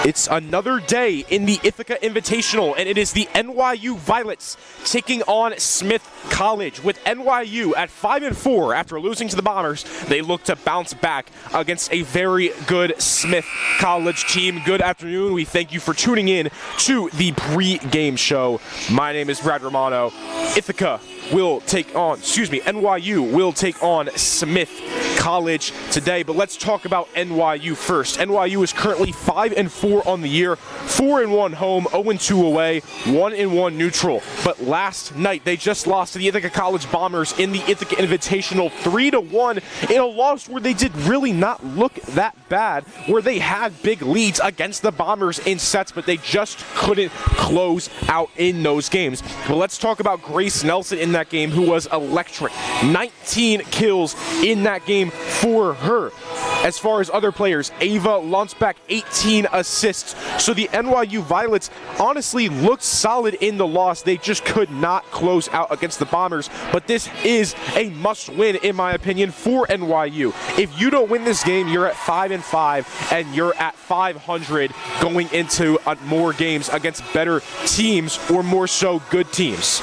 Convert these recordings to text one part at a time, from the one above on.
It's another day in the Ithaca Invitational, and it is the NYU Violets taking on Smith College. With NYU at 5-4 after losing to the Bombers, they look to bounce back against a very good Smith College team. Good afternoon. We thank you for tuning in to the Pregame show. My name is Brad Romano. NYU will take on Smith College today, but let's talk about NYU first. NYU is currently 5-4 on the year, 4-1 home, 0-2 away, 1-1 neutral. But last night they just lost to the Ithaca College Bombers in the Ithaca Invitational 3-1 in a loss where they did really not look that bad, where they had big leads against the Bombers in sets, but they just couldn't close out in those games. Well, let's talk about Grace Nelson in that game, who was electric. 19 kills in that game for her. As far as other players, Ava Lunsbeck, 18 assists. So the NYU Violets honestly looked solid in the loss. They just could not close out against the Bombers. But this is a must-win, in my opinion, for NYU. If you don't win this game, you're at 5-5, and you're at 500 going into more games against better teams, or more so good teams.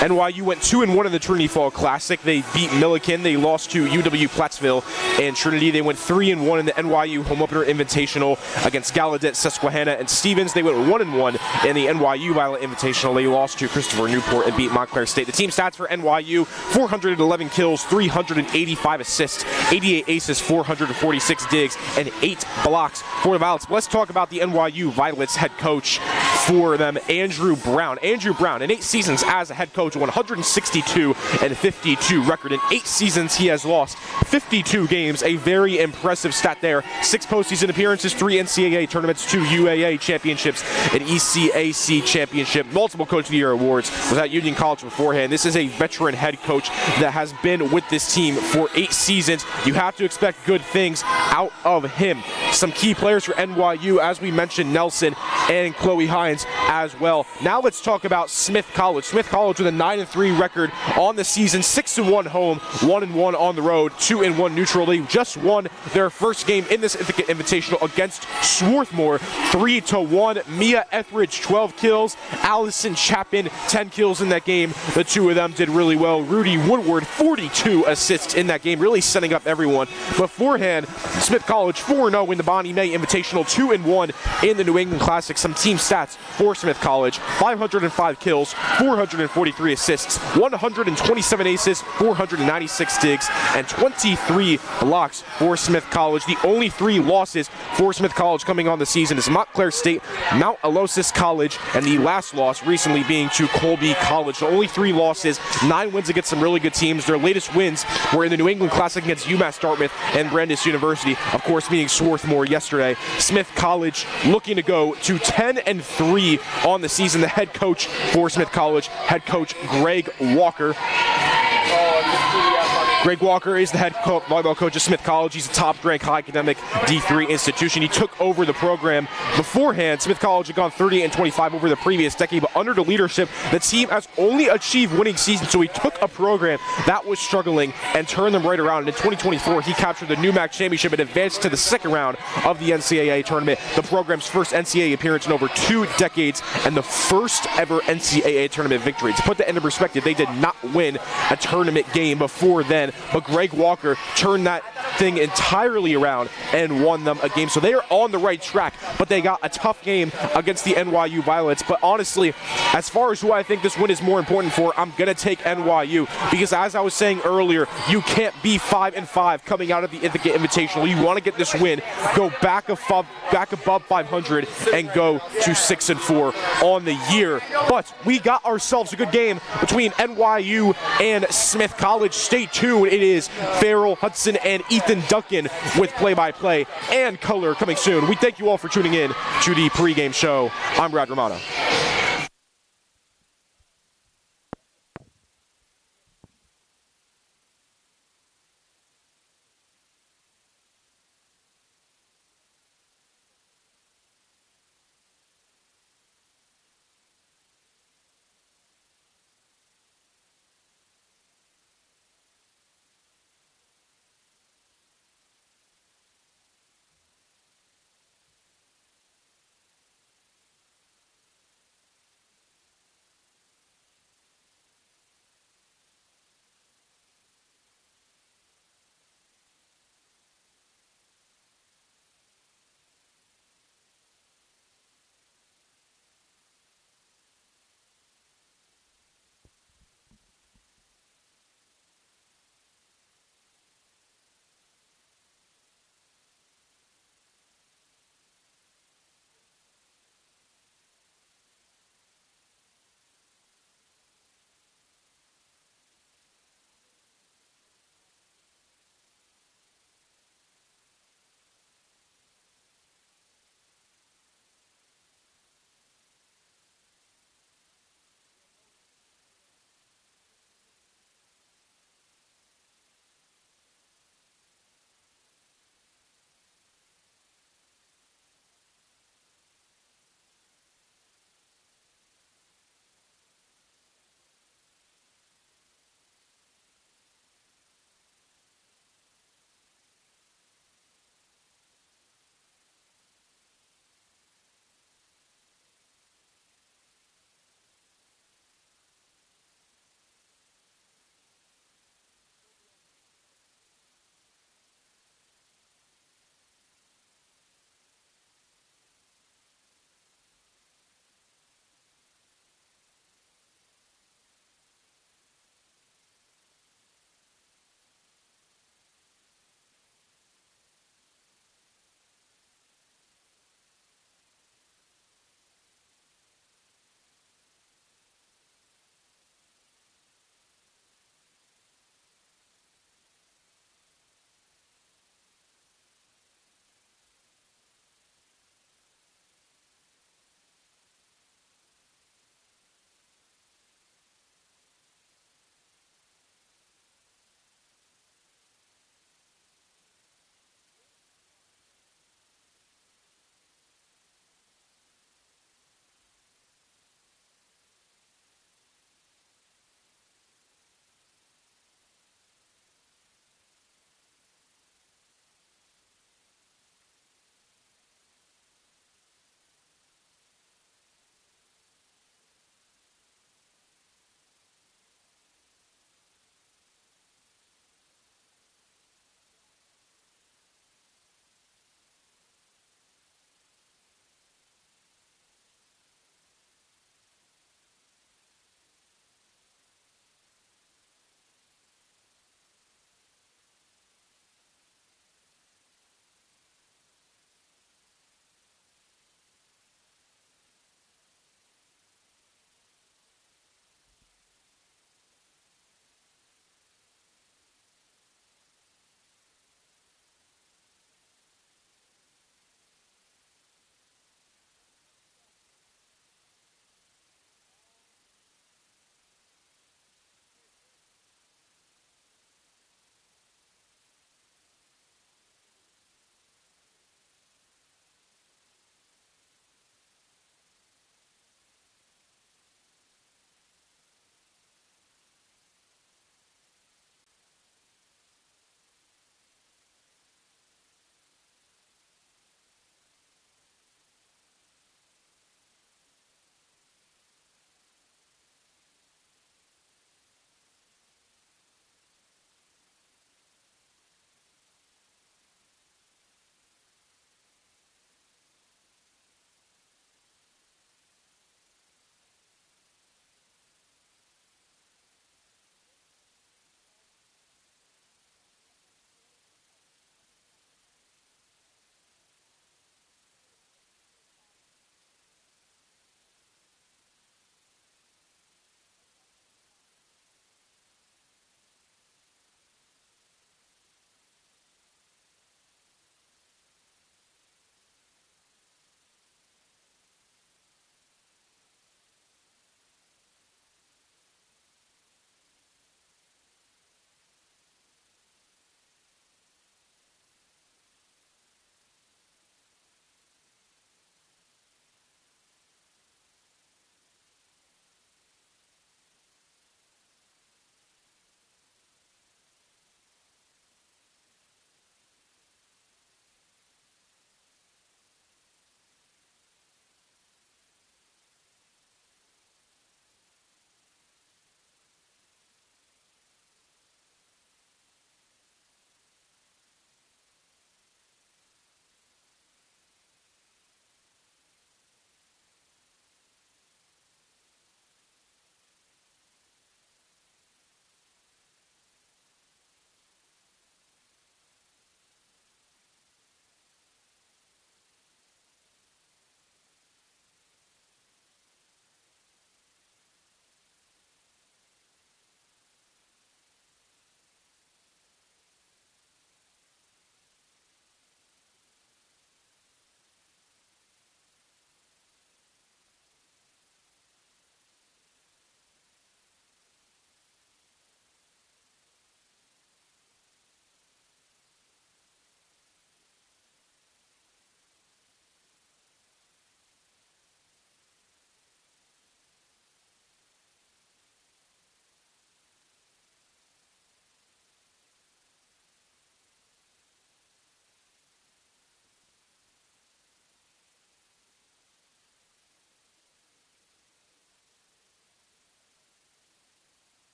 NYU went 2-1 in the Trinity Fall Classic. They beat Milliken. They lost to UW-Plattsville and Trinity. They went 3-1 in the NYU Home Opener Invitational against Gallaudet, Susquehanna, and Stevens. They went 1-1 in the NYU Violet Invitational. They lost to Christopher Newport and beat Montclair State. The team stats for NYU: 411 kills, 385 assists, 88 aces, 446 digs, and 8 blocks for the Violets. But let's talk about the NYU Violets head coach for them, Andrew Brown. Andrew Brown, in 8 seasons as a head coach, 162-52 record. In 8 seasons, he has lost 52 games. A very impressive stat there. 6 postseason appearances, 3 NCAA tournaments, 2 UAA championships, an ECAC championship, multiple Coach of the Year awards. Was at Union College beforehand. This is a veteran head coach that has been with this team for 8 seasons. You have to expect good things out of him. Some key players for NYU, as we mentioned, Nelson and Chloe Hines as well. Now let's talk about Smith College. Smith College with a 9-3 record on the season, 6-1 home, 1-1 on the road, 2-1 neutral. They just won their first game in this Ithaca Invitational against Swarthmore, 3-1. Mia Etheridge, 12 kills. Allison Chapin, 10 kills in that game. The two of them did really well. Rudy Woodward, 42 assists in that game, really setting up everyone. Beforehand, Smith College 4-0 in the Bonnie Mae Invitational, 2-1 in the New England Classic. Some team stats for Smith College: 505 kills, 443 assists, 127 aces, 496 digs, and 23 blocks for Smith College. The only 3 losses for Smith College coming on the season is Montclair State, Mount Aloysius College, and the last loss recently being to Colby College. So only 3 losses, 9 wins against some really good teams. Their latest wins were in the New England Classic against UMass Dartmouth and Brandeis University, of course beating Swarthmore yesterday. Smith College looking to go to 10-3 on the season. The head coach for Smith College, head coach Greg Walker. Greg Walker is the head volleyball coach of Smith College. He's a top-ranked high academic D3 institution. He took over the program. Beforehand, Smith College had gone 38-25 over the previous decade, but under the leadership, the team has only achieved winning seasons. So he took a program that was struggling and turned them right around. And in 2024, he captured the NUMAC championship and advanced to the second round of the NCAA tournament, the program's first NCAA appearance in over 2 decades and the first ever NCAA tournament victory. To put that into perspective, they did not win a tournament game before then, but Greg Walker turned that thing entirely around and won them a game. So they are on the right track, but they got a tough game against the NYU Violets. But honestly, as far as who I think this win is more important for, I'm going to take NYU, because as I was saying earlier, you can't be 5-5 coming out of the Ithaca Invitational. You want to get this win, go back above 500, and go to 6-4 on the year. But we got ourselves a good game between NYU and Smith College. Stay tuned. It is Farrell Hudson and Ethan Duncan with play-by-play and color coming soon. We thank you all for tuning in to the Pregame show. I'm Brad Romano.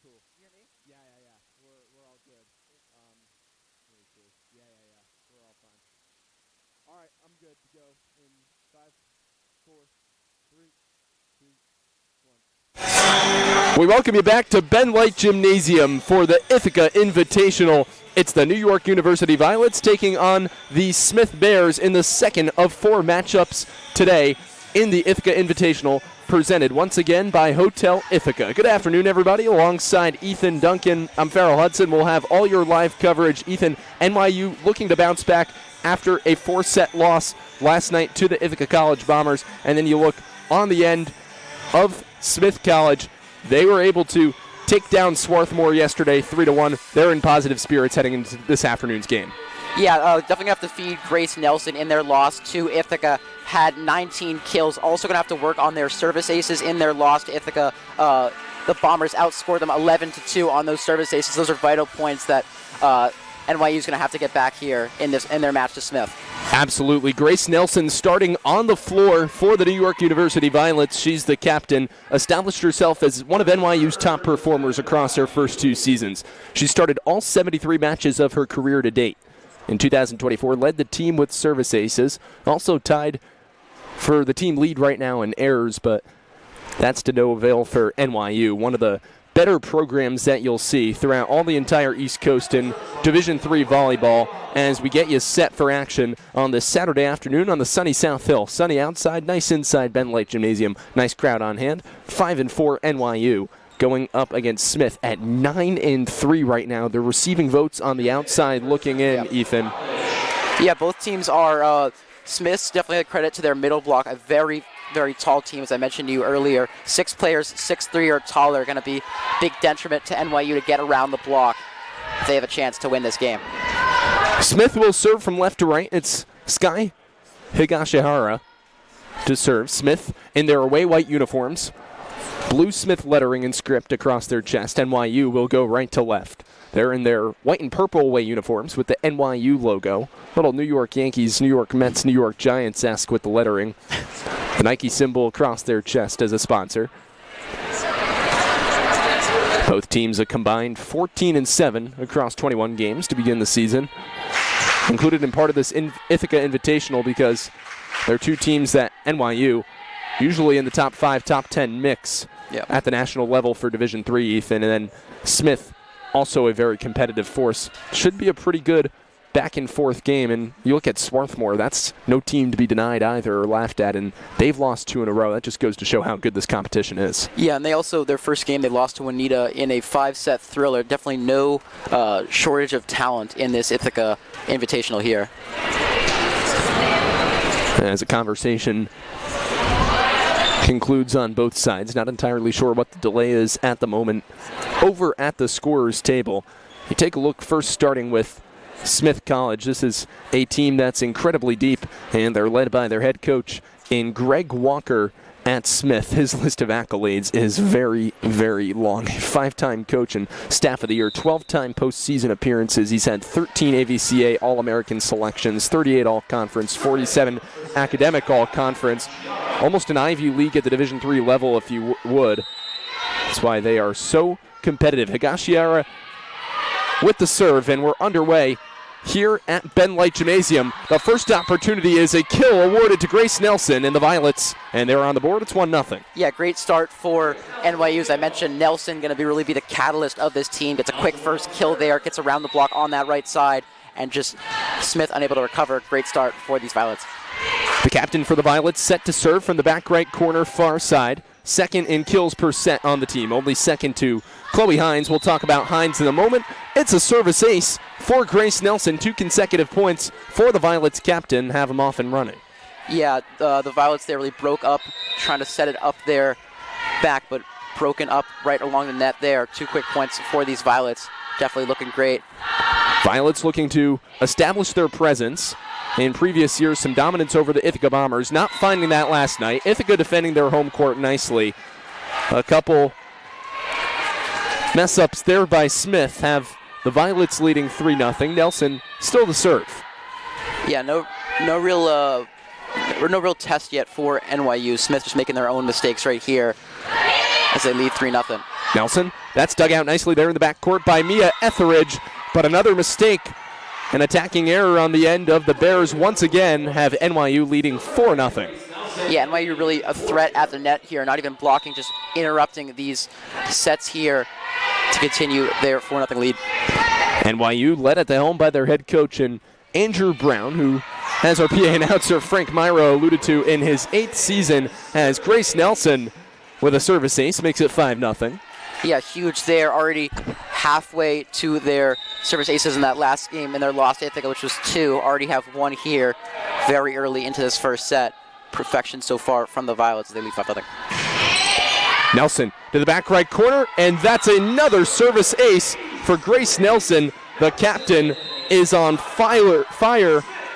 cool. You hear me? Yeah. We're all good. Let me see. Yeah. We're all fine. All right, I'm good to go in 5, 4, 3, 2, 1. We welcome you back to Ben Light Gymnasium for the Ithaca Invitational. It's the New York University Violets taking on the Smith Bears in the second of 4 matchups today in the Ithaca Invitational, presented once again by Hotel Ithaca. Good afternoon, everybody. Alongside Ethan Duncan, I'm Farrell Hudson. We'll have all your live coverage. Ethan, NYU looking to bounce back after a 4-set loss last night to the Ithaca College Bombers. And then you look on the end of Smith College. They were able to take down Swarthmore yesterday 3-1. They're in positive spirits heading into this afternoon's game. Yeah, definitely going to have to feed Grace Nelson in their loss to Ithaca. Had 19 kills. Also going to have to work on their service aces in their loss to Ithaca. The Bombers outscored them 11-2 on those service aces. Those are vital points that NYU is going to have to get back here in their match to Smith. Absolutely. Grace Nelson starting on the floor for the New York University Violets. She's the captain, established herself as one of NYU's top performers across her first 2 seasons. She started all 73 matches of her career to date. In 2024, led the team with service aces, also tied for the team lead right now in errors, but that's to no avail for NYU, one of the better programs that you'll see throughout all the entire East Coast in Division III volleyball as we get you set for action on this Saturday afternoon on the sunny South Hill. Sunny outside, nice inside Ben Light Gymnasium. Nice crowd on hand. 5-4 NYU going up against Smith at 9-3 right now. They're receiving votes on the outside looking in, Ethan. Yeah, both teams are, Smith's definitely a credit to their middle block, a very, very tall team, as I mentioned to you earlier. 6 players, 6'3" or taller, going to be big detriment to NYU to get around the block if they have a chance to win this game. Smith will serve from left to right. It's Sky Higashihara to serve. Smith in their away white uniforms. Blue Smith lettering and script across their chest. NYU will go right to left. They're in their white and purple away uniforms with the NYU logo. Little New York Yankees, New York Mets, New York Giants-esque with the lettering. The Nike symbol across their chest as a sponsor. Both teams a combined 14-7 across 21 games to begin the season. Included in part of this Ithaca Invitational because they're 2 teams that NYU usually in the top 5, top 10 mix at the national level for Division III, Ethan. And then Smith, also a very competitive force. Should be a pretty good back-and-forth game. And you look at Swarthmore, that's no team to be denied either or laughed at. And they've lost 2 in a row. That just goes to show how good this competition is. Yeah, and they also, their first game, they lost to Juanita in a 5-set thriller. Definitely no shortage of talent in this Ithaca Invitational here. As a conversation concludes on both sides. Not entirely sure what the delay is at the moment. Over at the scorer's table, you take a look first starting with Smith College. This is a team that's incredibly deep, and they're led by their head coach in Greg Walker at Smith. His list of accolades is very, very long. 5-time coach and staff of the year, 12-time postseason appearances. He's had 13 AVCA All-American selections, 38 All-Conference, 47 academic All-Conference. Almost an Ivy League at the Division III level, if you would. That's why they are so competitive. Higashihara with the serve, and we're underway here at Ben Light Gymnasium. The first opportunity is a kill awarded to Grace Nelson and the Violets, and they're on the board. It's 1-0. Yeah, great start for NYU. As I mentioned, Nelson going to really be the catalyst of this team. Gets a quick first kill there, gets around the block on that right side, and just Smith unable to recover. Great start for these Violets. The captain for the Violets set to serve from the back right corner far side. Second in kills per set on the team, only second to Chloe Hines. We'll talk about Hines in a moment. It's a service ace for Grace Nelson. 2 consecutive points for the Violets captain. Have him off and running. Yeah, the Violets there really broke up, trying to set it up there back, but broken up right along the net there. 2 quick points for these Violets. Definitely looking great. Violets looking to establish their presence. In previous years, some dominance over the Ithaca Bombers. Not finding that last night. Ithaca defending their home court nicely. A couple mess-ups there by Smith have the Violets leading 3-0. Nelson still to serve. Yeah, no real test yet for NYU. Smith just making their own mistakes right here as they lead 3-0. Nelson, that's dug out nicely there in the backcourt by Mia Etheridge, but another mistake. An attacking error on the end of the Bears once again have NYU leading 4-0. Yeah, NYU really a threat at the net here, not even blocking, just interrupting these sets here to continue their 4-0 lead. NYU led at the helm by their head coach and Andrew Brown, who, as our PA announcer Frank Myro alluded to in his 8th season, has Grace Nelson with a service ace, makes it 5-0. Yeah, huge there, already halfway to their service aces in that last game in their loss to Ithaca, which was 2. Already have 1 here very early into this first set. Perfection so far from the Violets as they lead 5-0. Nelson to the back right corner, and that's another service ace for Grace Nelson. The captain is on fire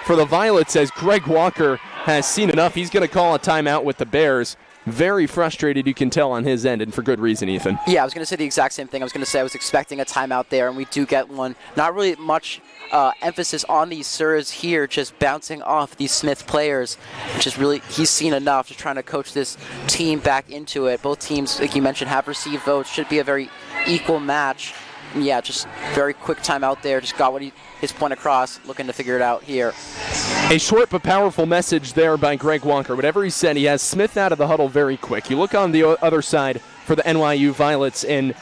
for the Violets as Greg Walker has seen enough. He's going to call a timeout with the Bears. Very frustrated, you can tell on his end, and for good reason, Ethan. Yeah, I was going to say the exact same thing. I was going to say I was expecting a timeout there, and we do get one. Not really much emphasis on these serves here, just bouncing off these Smith players, which is really, he's seen enough, just trying to coach this team back into it. Both teams, like you mentioned, have received votes. Should be a very equal match. And yeah, just very quick timeout there. Just got his point across, looking to figure it out here. A short but powerful message there by Greg Walker. Whatever he said, he has Smith out of the huddle very quick. You look on the other side for the NYU Violets and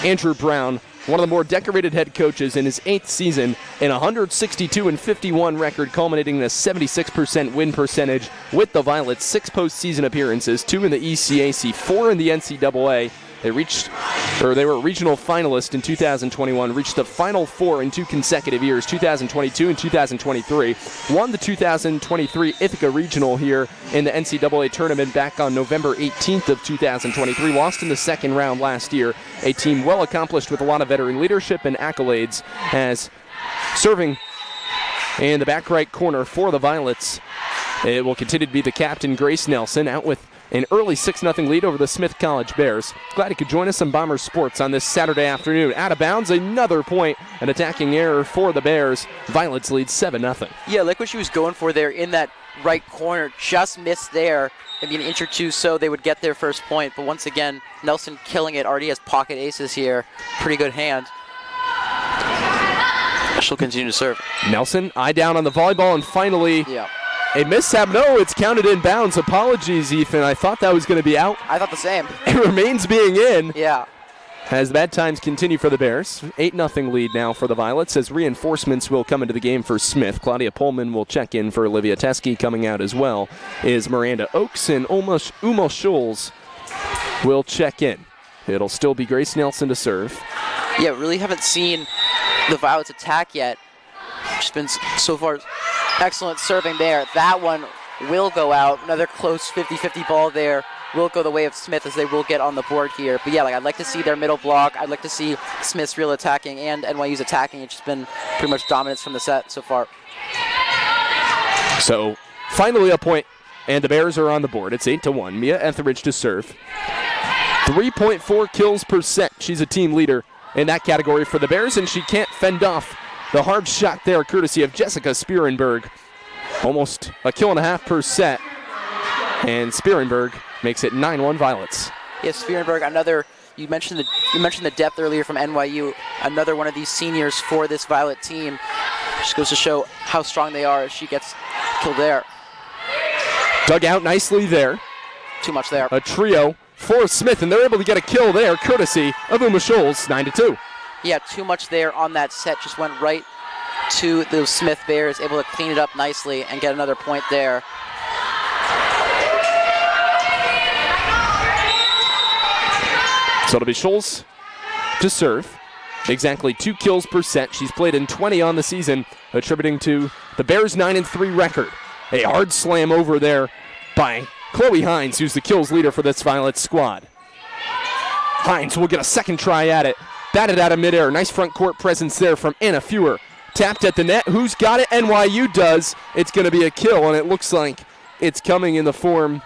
Andrew Brown, one of the more decorated head coaches in his 8th season, in a 162-51 record, culminating in a 76% win percentage with the Violets. 6 postseason appearances, 2 in the ECAC, 4 in the NCAA. They were a regional finalist in 2021, reached the Final Four in 2 consecutive years, 2022 and 2023. Won the 2023 Ithaca Regional here in the NCAA tournament back on November 18th of 2023. Lost in the second round last year. A team well accomplished with a lot of veteran leadership and accolades, as serving in the back right corner for the Violets. It will continue to be the captain, Grace Nelson, out with an early 6-0 lead over the Smith College Bears. Glad you could join us on Bombers Sports on this Saturday afternoon. Out of bounds, another point, an attacking error for the Bears. Violets lead 7-0. Yeah, like what she was going for there in that right corner, just missed there. Maybe an inch or two so they would get their first point, but once again, Nelson killing it, already has pocket aces here. Pretty good hand. She'll continue to serve. Nelson, eye down on the volleyball, and finally, yeah. A mishap. No, it's counted in bounds. Apologies, Ethan. I thought that was going to be out. I thought the same. It remains being in. Yeah. As the bad times continue for the Bears. 8-0 lead now for the Violets as reinforcements will come into the game for Smith. Claudia Pullman will check in for Olivia Teskey. Coming out as well is Miranda Oakes, and Uma Schulz will check in. It'll still be Grace Nelson to serve. Yeah, really haven't seen the Violets attack yet. Just been so far excellent serving there. That one will go out. Another close 50-50 ball there. Will go the way of Smith as they will get on the board here. But yeah, I'd like to see their middle block. I'd like to see Smith's real attacking and NYU's attacking. It's just been pretty much dominance from the set so far. So finally a point, and the Bears are on the board. It's 8-1. Mia Etheridge to serve. 3.4 kills per set. She's a team leader in that category for the Bears, and she can't fend off the hard shot there, courtesy of Jessica Spierenberg. Almost a kill and a half per set. And Spierenberg makes it 9-1 Violets. Yes, Spierenberg, another, you mentioned the depth earlier from NYU. Another one of these seniors for this Violet team. Just goes to show how strong they are as she gets killed there. Dug out nicely there. Too much there. A trio for Smith, and they're able to get a kill there, courtesy of Uma Schulz, 9-2. Yeah, too much there on that set. Just went right to the Smith Bears, able to clean it up nicely and get another point there. So it'll be Schulz to serve. Exactly 2 kills per set. She's played in 20 on the season, attributing to the Bears' 9-3 record. A hard slam over there by Chloe Hines, who's the kills leader for this Violet squad. Hines will get a second try at it. Batted out of midair. Nice front court presence there from Anna Fewer. Tapped at the net. Who's got it? NYU does. It's going to be a kill, and it looks like it's coming in the form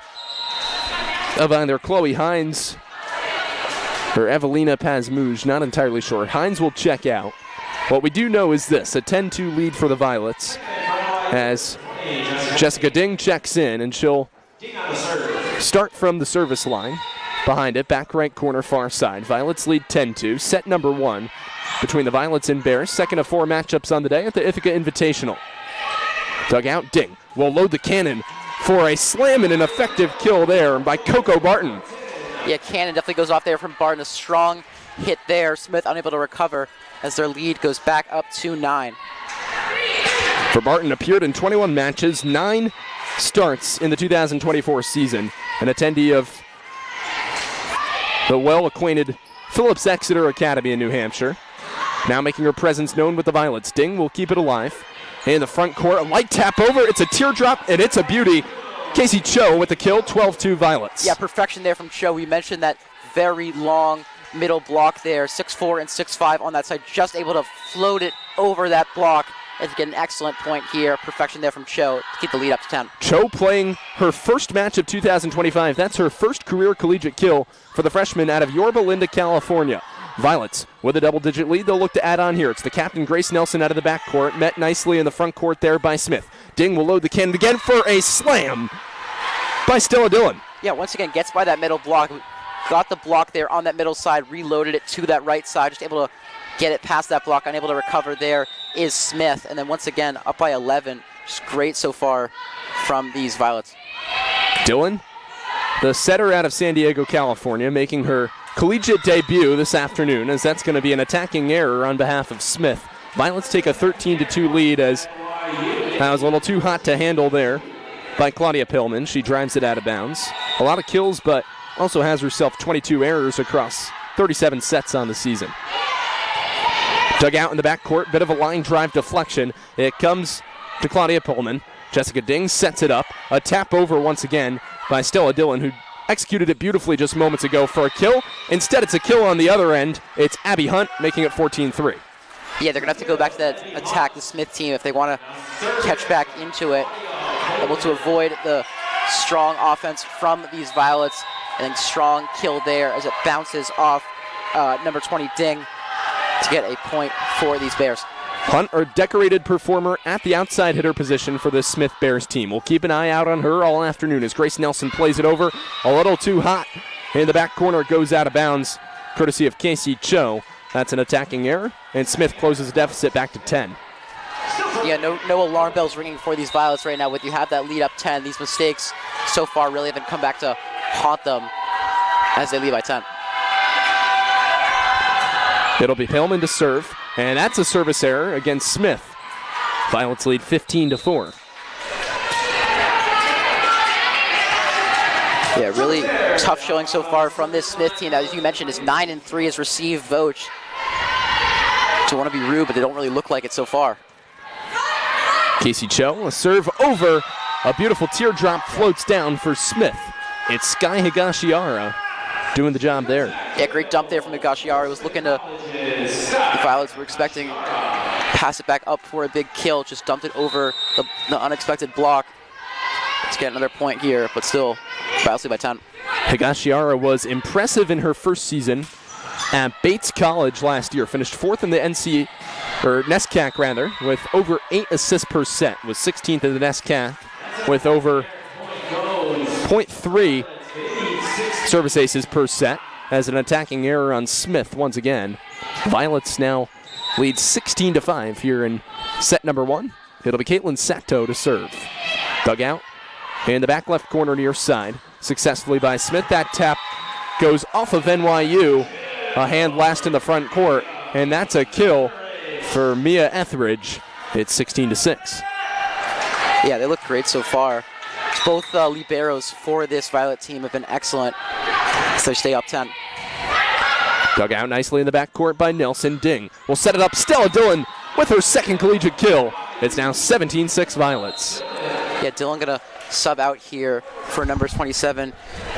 of either Chloe Hines or Evelina Pazmuj. Not entirely sure. Hines will check out. What we do know is this, a 10-2 lead for the Violets as Jessica Ding checks in, and she'll start from the service line. behind it, back right corner, far side. Violets lead 10-2. Set number 1 between the Violets and Bears. Second of 4 matchups on the day at the Ithaca Invitational. Dugout, Ding will load the cannon for a slam and an effective kill there by Coco Barton. Yeah, cannon definitely goes off there from Barton. A strong hit there. Smith unable to recover as their lead goes back up to 9. For Barton, appeared in 21 matches, 9 starts in the 2024 season. An attendee of the well-acquainted Phillips Exeter Academy in New Hampshire. Now making her presence known with the Violets. Ding will keep it alive. In the front court, a light tap over. It's a teardrop, and it's a beauty. Casey Cho with the kill, 12-2 Violets. Yeah, perfection there from Cho. We mentioned that very long middle block there, 6'4" and 6'5" on that side. Just able to float it over that block and get an excellent point here. Perfection there from Cho to keep the lead up to 10. Cho playing her first match of 2025. That's her first career collegiate kill for the freshman out of Yorba Linda, California. Violets with a double-digit lead. They'll look to add on here. It's the captain, Grace Nelson, out of the backcourt. Met nicely in the front court there by Smith. Ding will load the cannon again for a slam by Stella Dillon. Yeah, once again, gets by that middle block. Got the block there on that middle side, reloaded it to that right side. Just able to get it past that block. Unable to recover there is Smith. And then once again, up by 11. Just great so far from these Violets. Dillon, the setter out of San Diego, California, making her collegiate debut this afternoon, as that's going to be an attacking error on behalf of Smith. Violets take a 13-2 lead, as that was a little too hot to handle there by Claudia Pillman. She drives it out of bounds. A lot of kills, but also has herself 22 errors across 37 sets on the season. Dug out in the backcourt, bit of a line drive deflection. It comes to Claudia Pillman. Jessica Ding sets it up. A tap over once again by Stella Dillon, who executed it beautifully just moments ago for a kill. Instead, it's a kill on the other end. It's Abby Hunt making it 14-3. Yeah, they're going to have to go back to that attack, the Smith team, if they want to catch back into it. Able to avoid the strong offense from these Violets. And then strong kill there as it bounces off number 20, Ding, to get a point for these Bears. Hunt, a decorated performer at the outside hitter position for the Smith Bears team. We'll keep an eye out on her all afternoon as Grace Nelson plays it over. A little too hot. In the back corner, goes out of bounds, courtesy of Casey Cho. That's an attacking error, and Smith closes the deficit back to 10. Yeah, no alarm bells ringing for these Violets right now. With you have that lead up 10, these mistakes so far really haven't come back to haunt them as they lead by 10. It'll be Pillman to serve, and that's a service error against Smith. Violets lead 15-4. Yeah, really tough showing so far from this Smith team that, as you mentioned, is 9-3 has received votes. Don't want to be rude, but they don't really look like it so far. Casey Cho, a serve over. A beautiful teardrop floats down for Smith. It's Sky Higashiara doing the job there. Yeah, great dump there from Higashiara. Was looking to, the Violets were expecting pass it back up for a big kill. Just dumped it over the unexpected block. Let's get another point here, but still, Violets lead by 10. Higashiara was impressive in her first season at Bates College last year. Finished 4th in the NESCAC rather, with over 8 assists per set. Was 16th in the NESCAC with over 0.3 service aces per set, as an attacking error on Smith once again. Violets now lead 16-5 here in set number 1. It'll be Caitlin Sato to serve. Dugout in the back left corner near side, successfully by Smith. That tap goes off of NYU. A hand last in the front court, and that's a kill for Mia Etheridge. It's 16-6. Yeah, they look great so far. Both liberos for this Violet team have been excellent, so they stay up 10. Dug out nicely in the backcourt by Nelson. Ding will set it up. Stella Dillon with her second collegiate kill. It's now 17-6 Violets. Yeah, Dillon going to sub out here for number 27,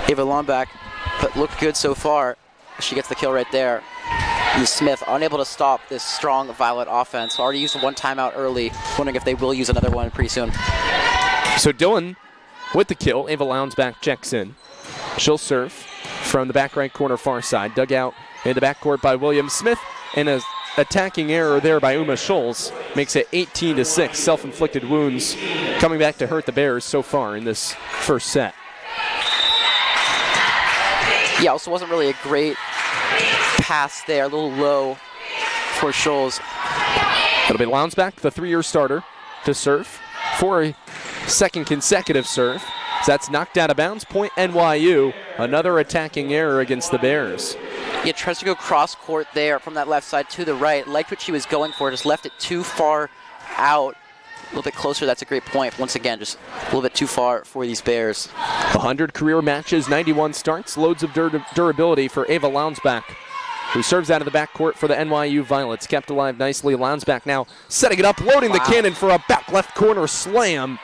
Ava Lombach, but looked good so far. She gets the kill right there. And Smith unable to stop this strong Violet offense. Already used one timeout early. Wondering if they will use another one pretty soon. So Dillon with the kill. Ava Lombach checks in. She'll serve from the back right corner far side. Dug out in the backcourt by William Smith. And an attacking error there by Uma Scholes makes it 18-6. Self-inflicted wounds coming back to hurt the Bears so far in this first set. Yeah, also wasn't really a great pass there, a little low for Scholes. It'll be Lounsback, the 3-year starter, to serve for a second consecutive serve. So that's knocked out of bounds. Point NYU. Another attacking error against the Bears. Yeah, tries to go cross court there from that left side to the right. Liked what she was going for, just left it too far out. A little bit closer, that's a great point. Once again, just a little bit too far for these Bears. 100 career matches, 91 starts, loads of durability for Ava Lounsback, who serves out of the backcourt for the NYU Violets. Kept alive nicely. Lounsback now setting it up, loading the cannon for a back left corner slam,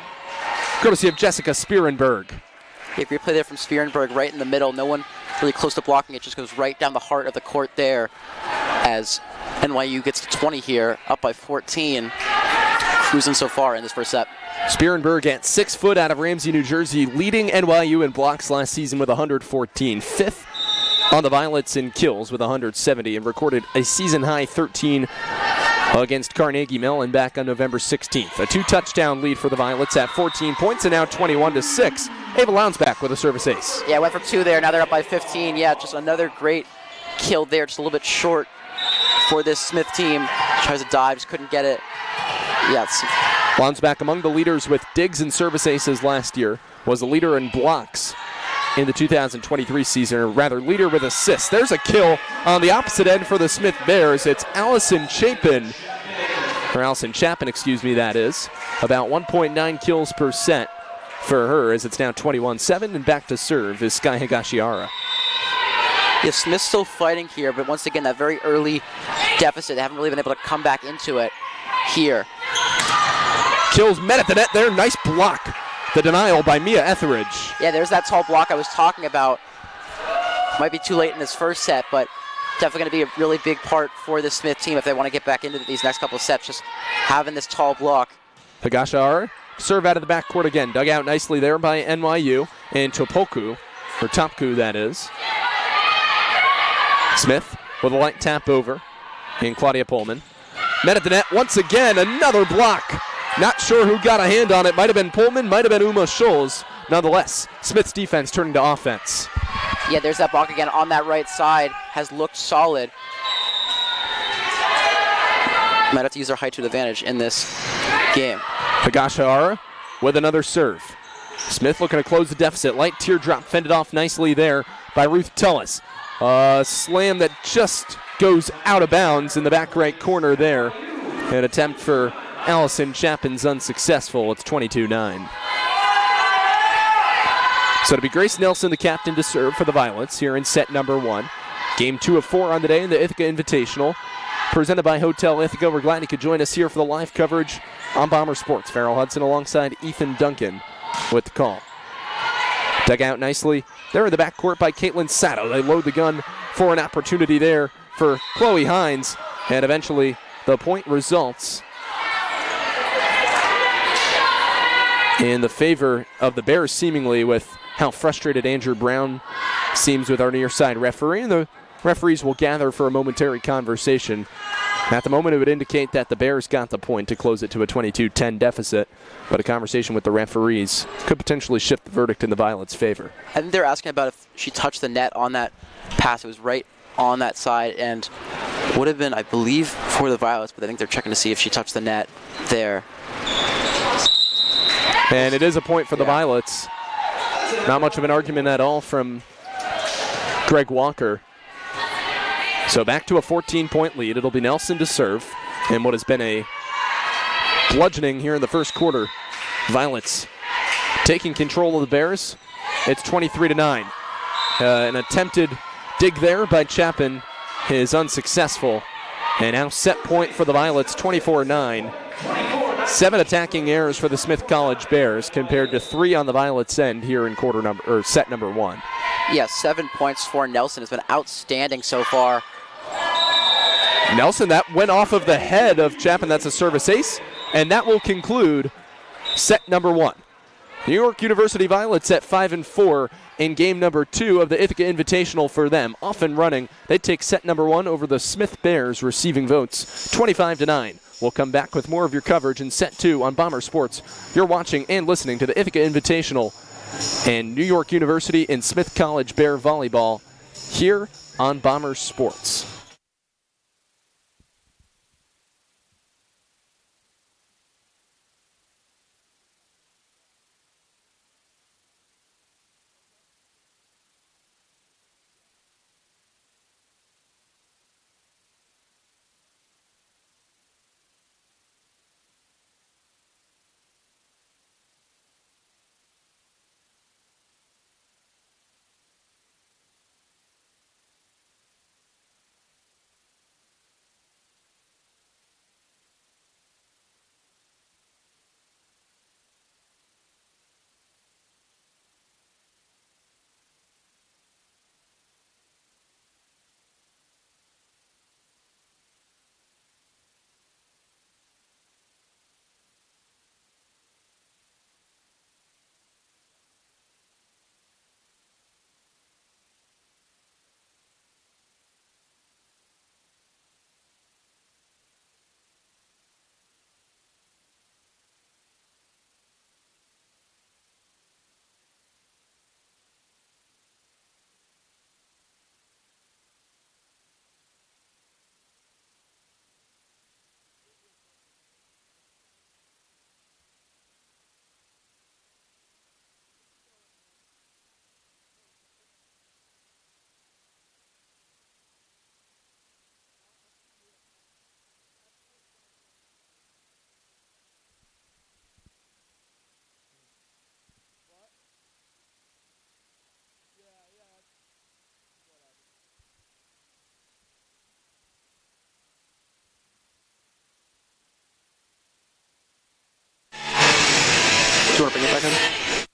courtesy of Jessica Spierenberg. Yeah, great play there from Spierenberg, right in the middle. No one really close to blocking it, just goes right down the heart of the court there as NYU gets to 20 here, up by 14. Cruising so far in this first set. Spierenberg at 6 foot out of Ramsey, New Jersey, leading NYU in blocks last season with 114. Fifth on the Violets in kills with 170 and recorded a season-high 13 against Carnegie Mellon back on November 16th. A 2-touchdown lead for the Violets at 14 points and now 21-6. Ava Lounsback with a service ace. Yeah, went for 2 there. Now they're up by 15. Yeah, just another great kill there. Just a little bit short for this Smith team. Tries to dive, just couldn't get it. Yeah, Lounsback among the leaders with digs and service aces last year. Was the leader in blocks in the 2023 season, or rather leader with assists. There's a kill on the opposite end for the Smith Bears. It's Allison Chapin, excuse me, that is. About 1.9 kills per set for her as it's now 21-7, and back to serve is Sky Higashiara. Yeah, Smith's still fighting here, but once again, that very early deficit, they haven't really been able to come back into it here. Kills met at the net there, nice block. The denial by Mia Etheridge. Yeah, there's that tall block I was talking about. Might be too late in this first set, but definitely going to be a really big part for the Smith team if they want to get back into these next couple of sets, just having this tall block. Higashiara, serve out of the backcourt again. Dug out nicely there by NYU. And Topku that is. Smith with a light tap over. And Claudia Pullman. Met at the net once again, another block. Not sure who got a hand on it. Might have been Pullman, might have been Uma Scholes. Nonetheless, Smith's defense turning to offense. Yeah, there's that block again on that right side. Has looked solid. Might have to use their height to advantage in this game. Higashiara with another serve. Smith looking to close the deficit. Light teardrop fended off nicely there by Ruth Tullis. Slam that just goes out of bounds in the back right corner there. An attempt for Allison Chapin's unsuccessful. It's 22-9. So it'll be Grace Nelson, the captain, to serve for the Violets here in set number 1. Game 2 of 4 on the day in the Ithaca Invitational. Presented by Hotel Ithaca. We're glad you could join us here for the live coverage on Bomber Sports. Farrell Hudson alongside Ethan Duncan with the call. Dug out nicely there in the backcourt by Caitlin Sato. They load the gun for an opportunity there for Chloe Hines. And eventually the point results in the favor of the Bears, seemingly, with how frustrated Andrew Brown seems with our near side referee. And the referees will gather for a momentary conversation. At the moment, it would indicate that the Bears got the point to close it to a 22-10 deficit, but a conversation with the referees could potentially shift the verdict in the Violets' favor. I think they're asking about if she touched the net on that pass. It was right on that side and would have been, I believe, for the Violets, but I think they're checking to see if she touched the net there. And it is a point for the Violets. Not much of an argument at all from Greg Walker. So back to a 14-point lead. It'll be Nelson to serve in what has been a bludgeoning here in the first quarter. Violets taking control of the Bears. It's 23-9. An attempted dig there by Chapin is unsuccessful. And now set point for the Violets, 24-9. 7 attacking errors for the Smith College Bears compared to 3 on the Violets' end here in set number 1. Yeah, 7 points for Nelson. Has been outstanding so far. Nelson, that went off of the head of Chapin. That's a service ace. And that will conclude set number 1. New York University Violets at 5-4 in game number 2 of the Ithaca Invitational for them. Off and running. They take set number 1 over the Smith Bears, receiving votes 25-9. We'll come back with more of your coverage in set 2 on Bomber Sports. You're watching and listening to the Ithaca Invitational and New York University and Smith College Bear Volleyball here on Bombers Sports. Do you want to bring it back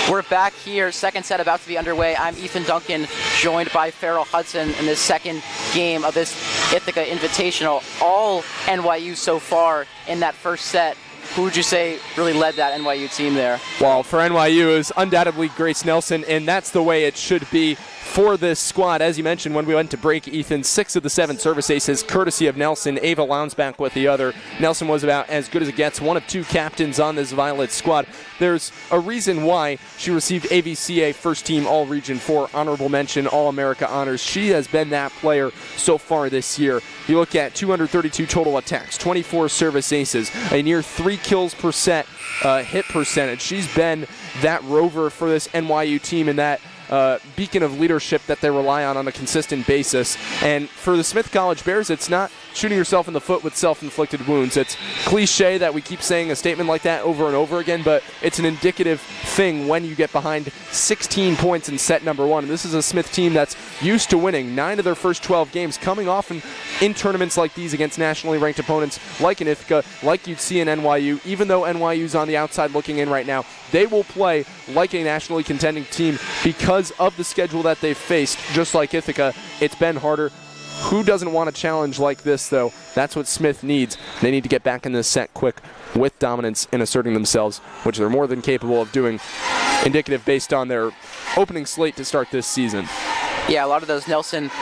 in? We're back here, second set about to be underway. I'm Ethan Duncan, joined by Farrell Hudson in the second game of this Ithaca Invitational. All NYU so far in that first set. Who would you say really led that NYU team there? Well, for NYU, it was undoubtedly Grace Nelson, and that's the way it should be for this squad. As you mentioned, when we went to break, Ethan, 6 of the 7 service aces, courtesy of Nelson. Ava Lounsback with the other. Nelson was about as good as it gets, one of 2 captains on this Violet squad. There's a reason why she received AVCA First Team All-Region 4 Honorable Mention All-America honors. She has been that player so far this year. You look at 232 total attacks, 24 service aces, a near 3 kills per set hit percentage. She's been that rover for this NYU team and that beacon of leadership that they rely on a consistent basis. And for the Smith College Bears, it's not shooting yourself in the foot with self-inflicted wounds. It's cliche that we keep saying a statement like that over and over again, but it's an indicative thing when you get behind 16 points in set number 1. And this is a Smith team that's used to winning 9 of their first 12 games, coming off in tournaments like these against nationally ranked opponents like in Ithaca, like you'd see in NYU. Even though NYU's on the outside looking in right now, they will play like a nationally contending team because of the schedule that they've faced. Just like Ithaca, it's been harder. Who doesn't want a challenge like this, though? That's what Smith needs. They need to get back in this set quick with dominance and asserting themselves, which they're more than capable of doing, indicative based on their opening slate to start this season. Yeah, a lot of those Nelson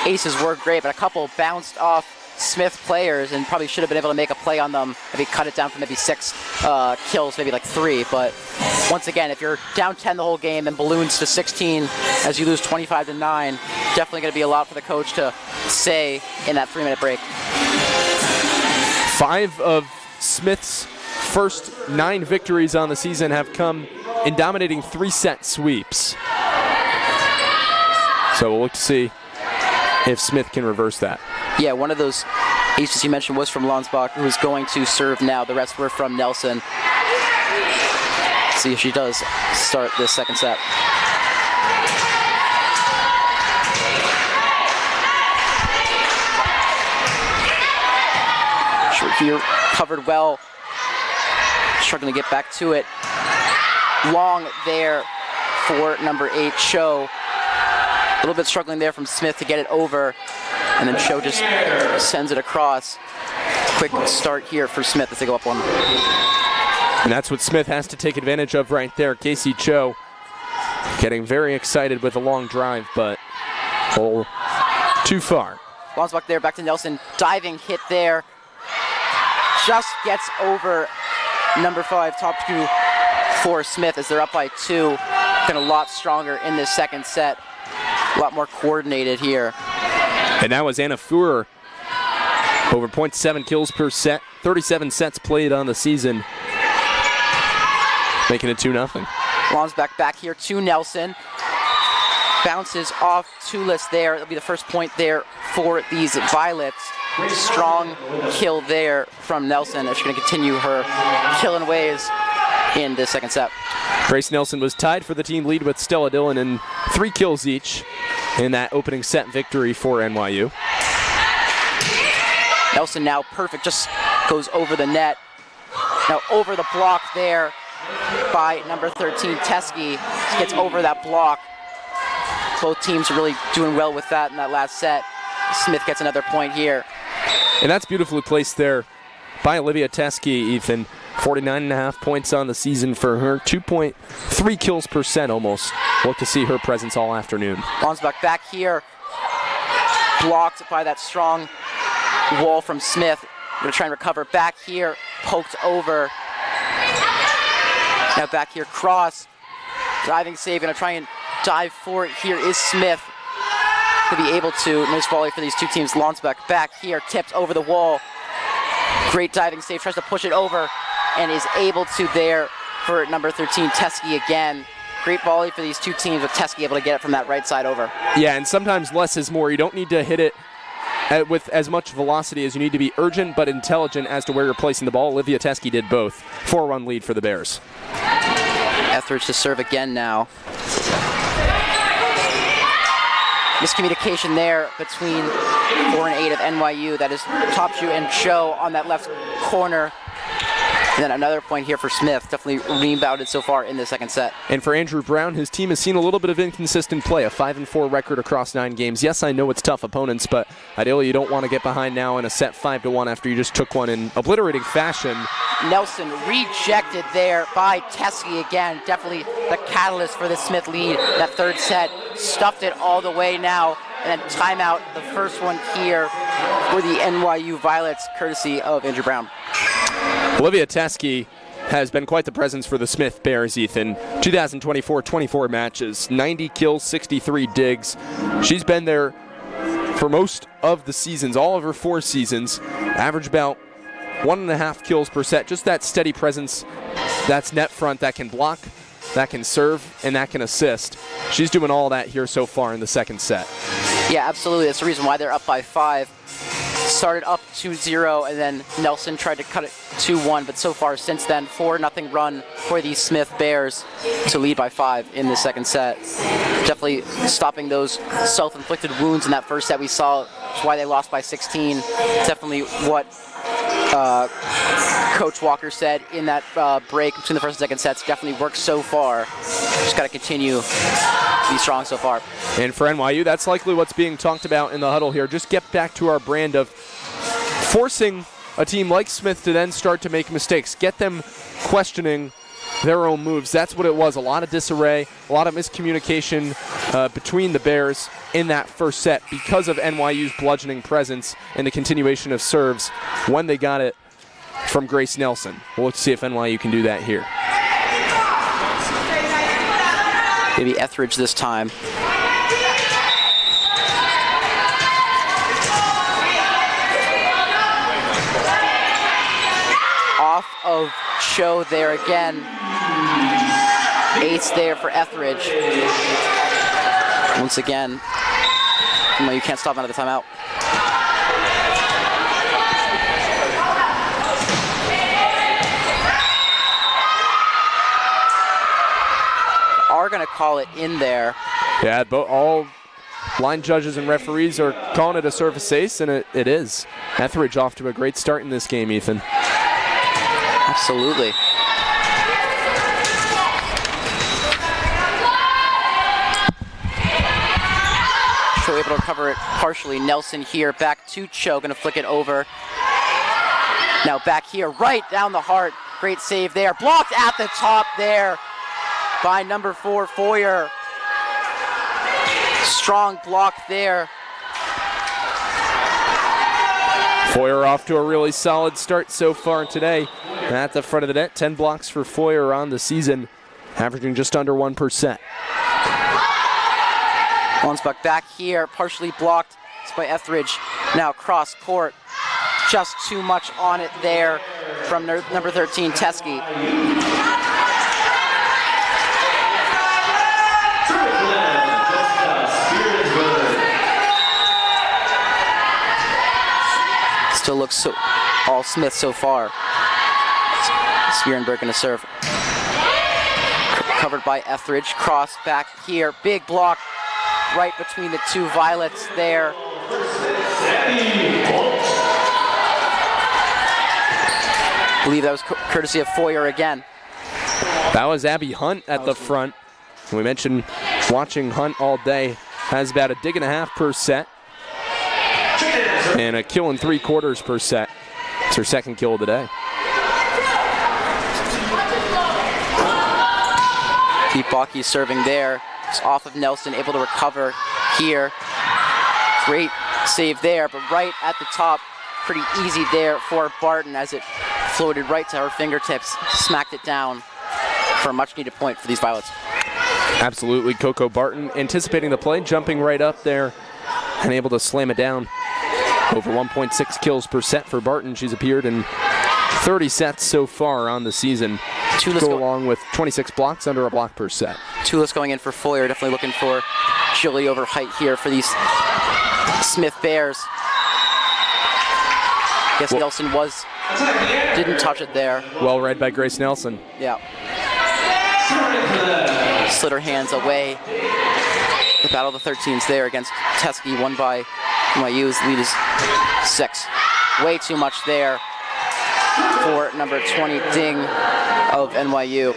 aces were great, but a couple bounced off Smith players and probably should have been able to make a play on them, maybe cut it down from maybe 6 kills, maybe like 3. But once again, if you're down 10 the whole game and balloons to 16 as you lose 25-9, definitely going to be a lot for the coach to say in that 3-minute break. 5 of Smith's first 9 victories on the season have come in dominating 3-set sweeps. So we'll look to see if Smith can reverse that. Yeah, one of those aces you mentioned was from Lonsbach, who is going to serve now. The rest were from Nelson. Let's see if she does start this second set. Short here, covered well. Struggling to get back to it. Long there for number 8, Cho. A little bit struggling there from Smith to get it over. And then Cho just sends it across. Quick start here for Smith as they go up 1. And that's what Smith has to take advantage of right there. Casey Cho getting very excited with a long drive, but too far. Lonsbach there, back to Nelson. Diving hit there. Just gets over number 5, top 2 for Smith as they're up by 2. Been a lot stronger in this second set. A lot more coordinated here. And that was Anna Fuhrer. Over 0.7 kills per set. 37 sets played on the season. Making it 2-0. Lonsbeck back here to Nelson. Bounces off Tulis there. It'll be the first point there for these Violets. Strong kill there from Nelson as she's going to continue her killing ways in the second set. Grace Nelson was tied for the team lead with Stella Dillon in 3 kills each in that opening set victory for NYU. Nelson now perfect, just goes over the net. Now over the block there by number 13, Teskey. Gets over that block. Both teams are really doing well with that in that last set. Smith gets another point here. And that's beautifully placed there by Olivia Teskey, Ethan. 49.5 points on the season for her. 2.3 kills per set almost. Look to see her presence all afternoon. Lonsbach back here. Blocked by that strong wall from Smith. Going to try and recover back here. Poked over. Now back here, cross. Diving save. Going to try and dive for it. Here is Smith. To be able to. Nice volley for these two teams. Lonsbach back here. Tipped over the wall. Great diving save. Tries to push it over. And is able to there for number 13, Teskey again. Great volley for these two teams with Teskey able to get it from that right side over. Yeah, and sometimes less is more. You don't need to hit it with as much velocity as you need to be urgent but intelligent as to where you're placing the ball. Olivia Teskey did both. 4-1 lead for the Bears. Etheridge to serve again now. Miscommunication there between 4 and 8 of NYU. That is Topshoe and Cho on that left corner. And then another point here for Smith. Definitely rebounded so far in the second set. And for Andrew Brown, his team has seen a little bit of inconsistent play. A 5-4 record across 9 games. Yes, I know it's tough opponents, but ideally you don't want to get behind now in a set 5-1 after you just took one in obliterating fashion. Nelson rejected there by Teskey again. Definitely the catalyst for the Smith lead. That third set stuffed it all the way now. And then timeout, the first one here for the NYU Violets, courtesy of Andrew Brown. Olivia Teskey has been quite the presence for the Smith Bears, Ethan. 2024, 24 matches, 90 kills, 63 digs. She's been there for most of the seasons, all of her 4 seasons. Average about 1.5 kills per set. Just that steady presence, that's net front, that can block, that can serve, and that can assist. She's doing all that here so far in the second set. Yeah, absolutely. That's the reason why they're up by 5. Started up 2-0, and then Nelson tried to cut it 2-1, but so far since then, 4-0 run for the Smith Bears to lead by 5 in the second set. Definitely stopping those self-inflicted wounds in that first set we saw. That's why they lost by 16. Definitely what Coach Walker said in that break between the first and second sets. Definitely worked so far. Just got to continue to be strong so far. And for NYU, that's likely what's being talked about in the huddle here. Just get back to our brand of forcing a team like Smith to then start to make mistakes. Get them questioning their own moves. That's what it was. A lot of disarray, a lot of miscommunication between the Bears in that first set because of NYU's bludgeoning presence and the continuation of serves when they got it from Grace Nelson. We'll look to see if NYU can do that here. Maybe Etheridge this time. Off of Cho there again. Ace there for Etheridge. Once again, you can't stop another timeout. Are going to call it in there. Yeah, all line judges and referees are calling it a surface ace, and it is. Etheridge off to a great start in this game, Ethan. Absolutely. Cho able to recover it partially. Nelson here, back to Cho, going to flick it over. Now back here, right down the heart. Great save there. Blocked at the top there by number 4, Foyer. Strong block there. Foyer off to a really solid start so far today. At the front of the net, 10 blocks for Foyer on the season, averaging just under 1%. Lonsbuck back here, partially blocked by Etheridge. Now cross court. Just too much on it there from number 13, Teskey. Still looks all Smith so far. Spearenberg gonna serve. Covered by Etheridge. Cross back here. Big block right between the two Violets there. I believe that was courtesy of Foyer again. That was Abby Hunt at the front. We mentioned watching Hunt all day. Has about a dig and a half per set. And a kill and 3/4 per set. It's her second kill of the day. Pete Bakke serving there. It's off of Nelson, able to recover here. Great save there, but right at the top, pretty easy there for Barton as it floated right to her fingertips, smacked it down for a much-needed point for these Violets. Absolutely, Coco Barton anticipating the play, jumping right up there and able to slam it down. Over 1.6 kills per set for Barton. She's appeared in 30 sets so far on the season. Go along with 26 blocks, under a block per set. Tulis going in for Foyer, definitely looking for agility over height here for these Smith Bears. Guess Nelson didn't touch it there. Well read by Grace Nelson. Yeah. Slid her hands away. The battle of the 13s there against Teskey, won by NYU's lead is 6. Way too much there for number 20 Ding of NYU.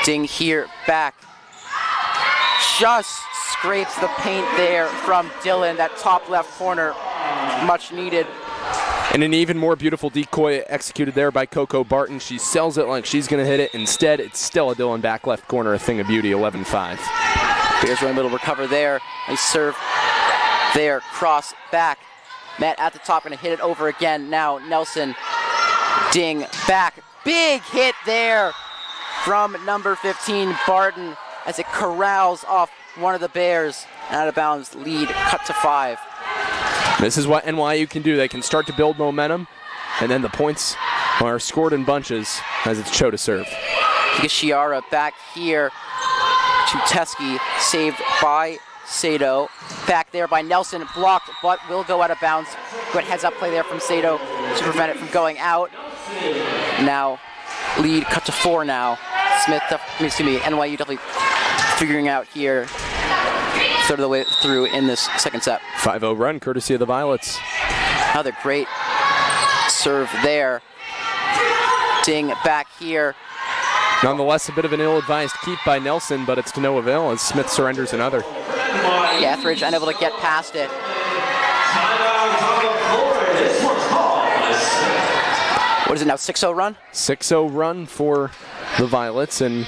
Ding here back. Just scrapes the paint there from Dillon, that top left corner, much needed. And an even more beautiful decoy executed there by Coco Barton. She sells it like she's going to hit it. Instead, it's still a Dillon back left corner, a thing of beauty, 11-5. Bears right middle recover there. Nice serve there, cross back. Matt at the top, going to hit it over again. Now Nelson, Ding back. Big hit there from number 15, Barton, as it corrals off one of the Bears. Out of bounds, lead cut to 5. This is what NYU can do. They can start to build momentum, and then the points are scored in bunches as it's Cho to serve. Higashihara back here to Teskey, saved by Sato. Back there by Nelson, blocked, but will go out of bounds. Good heads-up play there from Sato to prevent it from going out. Now, lead cut to 4 now. NYU definitely figuring out here. Third of the way through in this second set. 5-0 run, courtesy of the Violets. Another great serve there. Ding back here. Nonetheless, a bit of an ill-advised keep by Nelson, but it's to no avail as Smith surrenders another. Yeah, Etheridge unable to get past it. What is it now, 6-0 run? 6-0 run for the Violets, and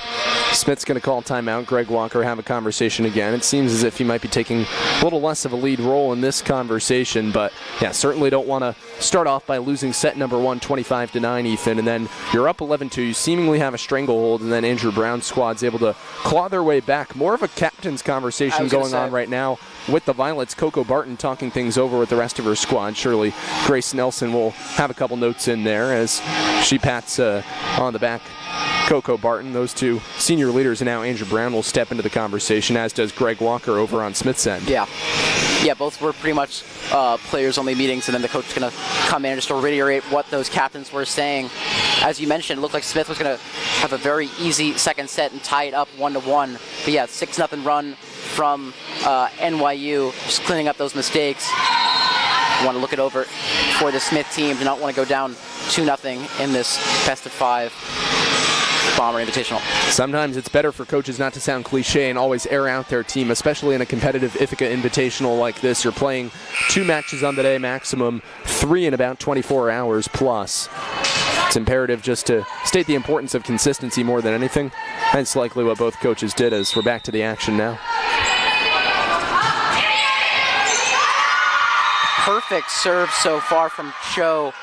Smith's going to call timeout. Greg Walker have a conversation again. It seems as if he might be taking a little less of a lead role in this conversation, but yeah, certainly don't want to start off by losing set number 1, 25-9, Ethan, and then you're up 11-2. You seemingly have a stranglehold, and then Andrew Brown's squad's able to claw their way back. More of a captain's conversation going on right now with the Violets. Coco Barton talking things over with the rest of her squad. Surely Grace Nelson will have a couple notes in there as she pats on the back Coco Barton. Those two senior leaders, and now Andrew Brown will step into the conversation, as does Greg Walker over on Smith's end. Yeah, both were pretty much players-only meetings, and then the coach is going to come in just to reiterate what those captains were saying. As you mentioned, it looked like Smith was going to have a very easy second set and tie it up 1-1. But yeah, 6-0 run from NYU, just cleaning up those mistakes. Want to look it over for the Smith team. Do not want to go down 2-0 in this best-of-5 Bomber Invitational. Sometimes it's better for coaches not to sound cliche and always air out their team, especially in a competitive Ithaca Invitational like this. You're playing 2 matches on the day maximum, 3 in about 24 hours plus. It's imperative just to state the importance of consistency more than anything. That's likely what both coaches did, as we're back to the action now. perfect serve so far from Cho.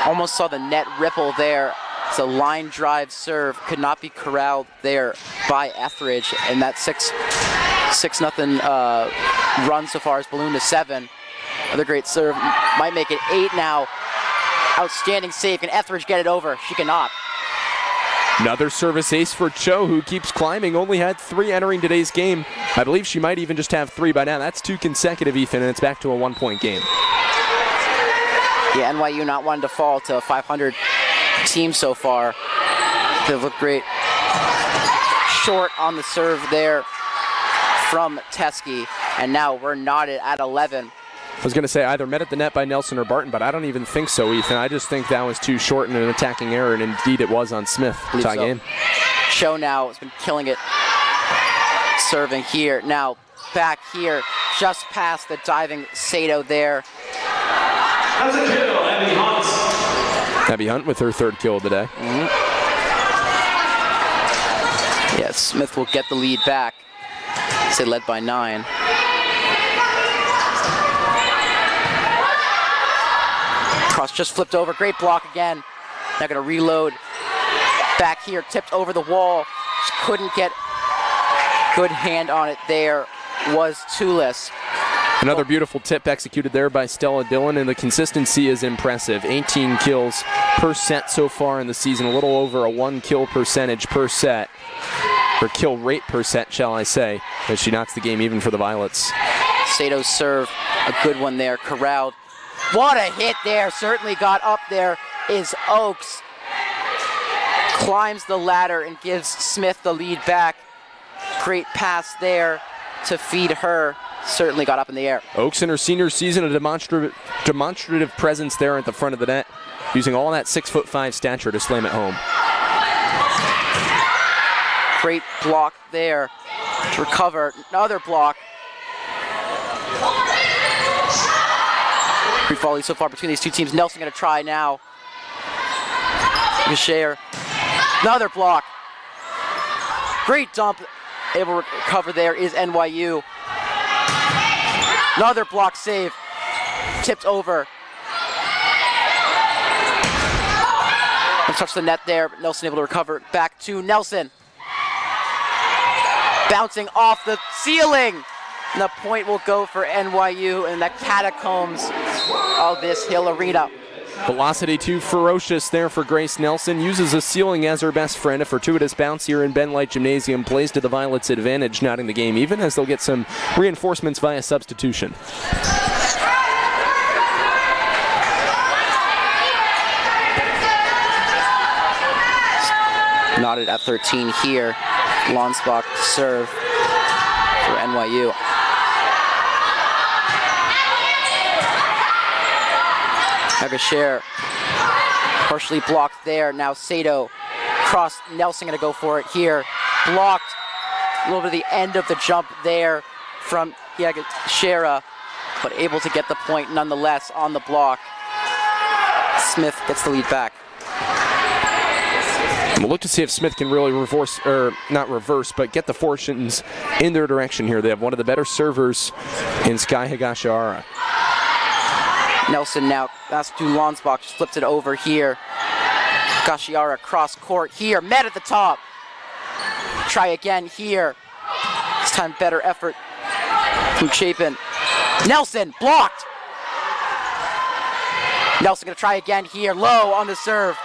Almost saw the net ripple there. It's a line drive serve, could not be corralled there by Etheridge, and that 6-0 run so far is ballooned to 7. Another great serve, might make it 8 now. Outstanding save, can Etheridge get it over? She cannot. Another service ace for Cho, who keeps climbing. Only had 3 entering today's game. I believe she might even just have 3 by now. That's 2 consecutive, Ethan, and it's back to a 1-point game. Yeah, NYU not wanting to fall to a 500 team so far. They've looked great. Short on the serve there from Teskey, and now we're knotted at 11. I was going to say either met at the net by Nelson or Barton, but I don't even think so, Ethan. I just think that was too short and an attacking error, and indeed it was on Smith. Tie game. Cho now has been killing it, serving here. Now back here, just past the diving Sato there. That's a kill, Abby Hunt. Abby Hunt with her 3rd kill of the day. Yes, Smith will get the lead back. Say led by 9. Cross just flipped over, great block again. Now gonna reload. Back here, tipped over the wall. Just couldn't get good hand on it there. Was Tulis. Another beautiful tip executed there by Stella Dillon, and the consistency is impressive. 18 kills per set so far in the season, a little over a 1 kill percentage per set, or kill rate per set, shall I say, as she knocks the game even for the Violets. Sato's serve, a good one there, corralled. What a hit there, certainly got up there is Oakes. Climbs the ladder and gives Smith the lead back. Great pass there to feed her. Certainly got up in the air. Oakes in her senior season, a demonstrative presence there at the front of the net, using all that 6'5" stature to slam it home. Great block there to recover. Another block. Great volley so far between these two teams. Nelson going to try now. Gashare. Another block. Great dump. Able to recover there is NYU. Another block save. Tipped over. Touched the net there, but Nelson able to recover. Back to Nelson. Bouncing off the ceiling. And the point will go for NYU in the catacombs of this Hill Arena. Velocity too ferocious there for Grace Nelson. Uses the ceiling as her best friend. A fortuitous bounce here in Ben Light Gymnasium plays to the Violets' advantage, knotting the game even as they'll get some reinforcements via substitution. Knotted at 13 here. Lonsbach to serve for NYU. Agashare partially blocked there. Now Sato cross. Nelson going to go for it here. Blocked. A little bit of the end of the jump there from Yagashera, but able to get the point nonetheless on the block. Smith gets the lead back. We'll look to see if Smith can really reverse, or not reverse, but get the fortunes in their direction here. They have one of the better servers in Sky Higashihara. Nelson now, that's to Lonsbach, just flips it over here. Gashiara cross court here, met at the top. Try again here. This time better effort from Chapin. Nelson, blocked. Nelson gonna try again here, low on the serve.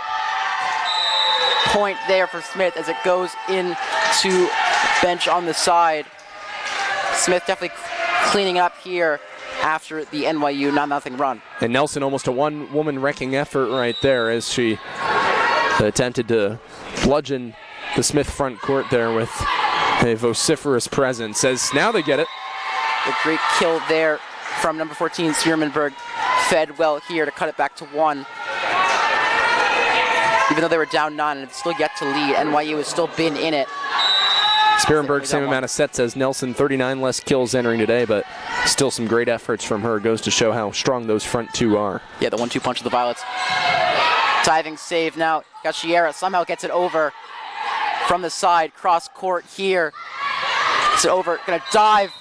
Point there for Smith as it goes into bench on the side. Smith definitely cleaning up here after the NYU 9-0 run. And Nelson almost a one-woman wrecking effort right there as she attempted to bludgeon the Smith front court there with a vociferous presence. As now they get it. A great kill there from number 14, Spearmanberg. Fed well here to cut it back to 1. Even though they were down 9 and still yet to lead, NYU has still been in it. Spearmanberg, same amount of sets as Nelson, 39 less kills entering today, but still some great efforts from her. Goes to show how strong those front two are. Yeah, the 1-2 punch of the Violets. Diving save now. Gashiera somehow gets it over from the side. Cross court here. It's over. Gonna dive.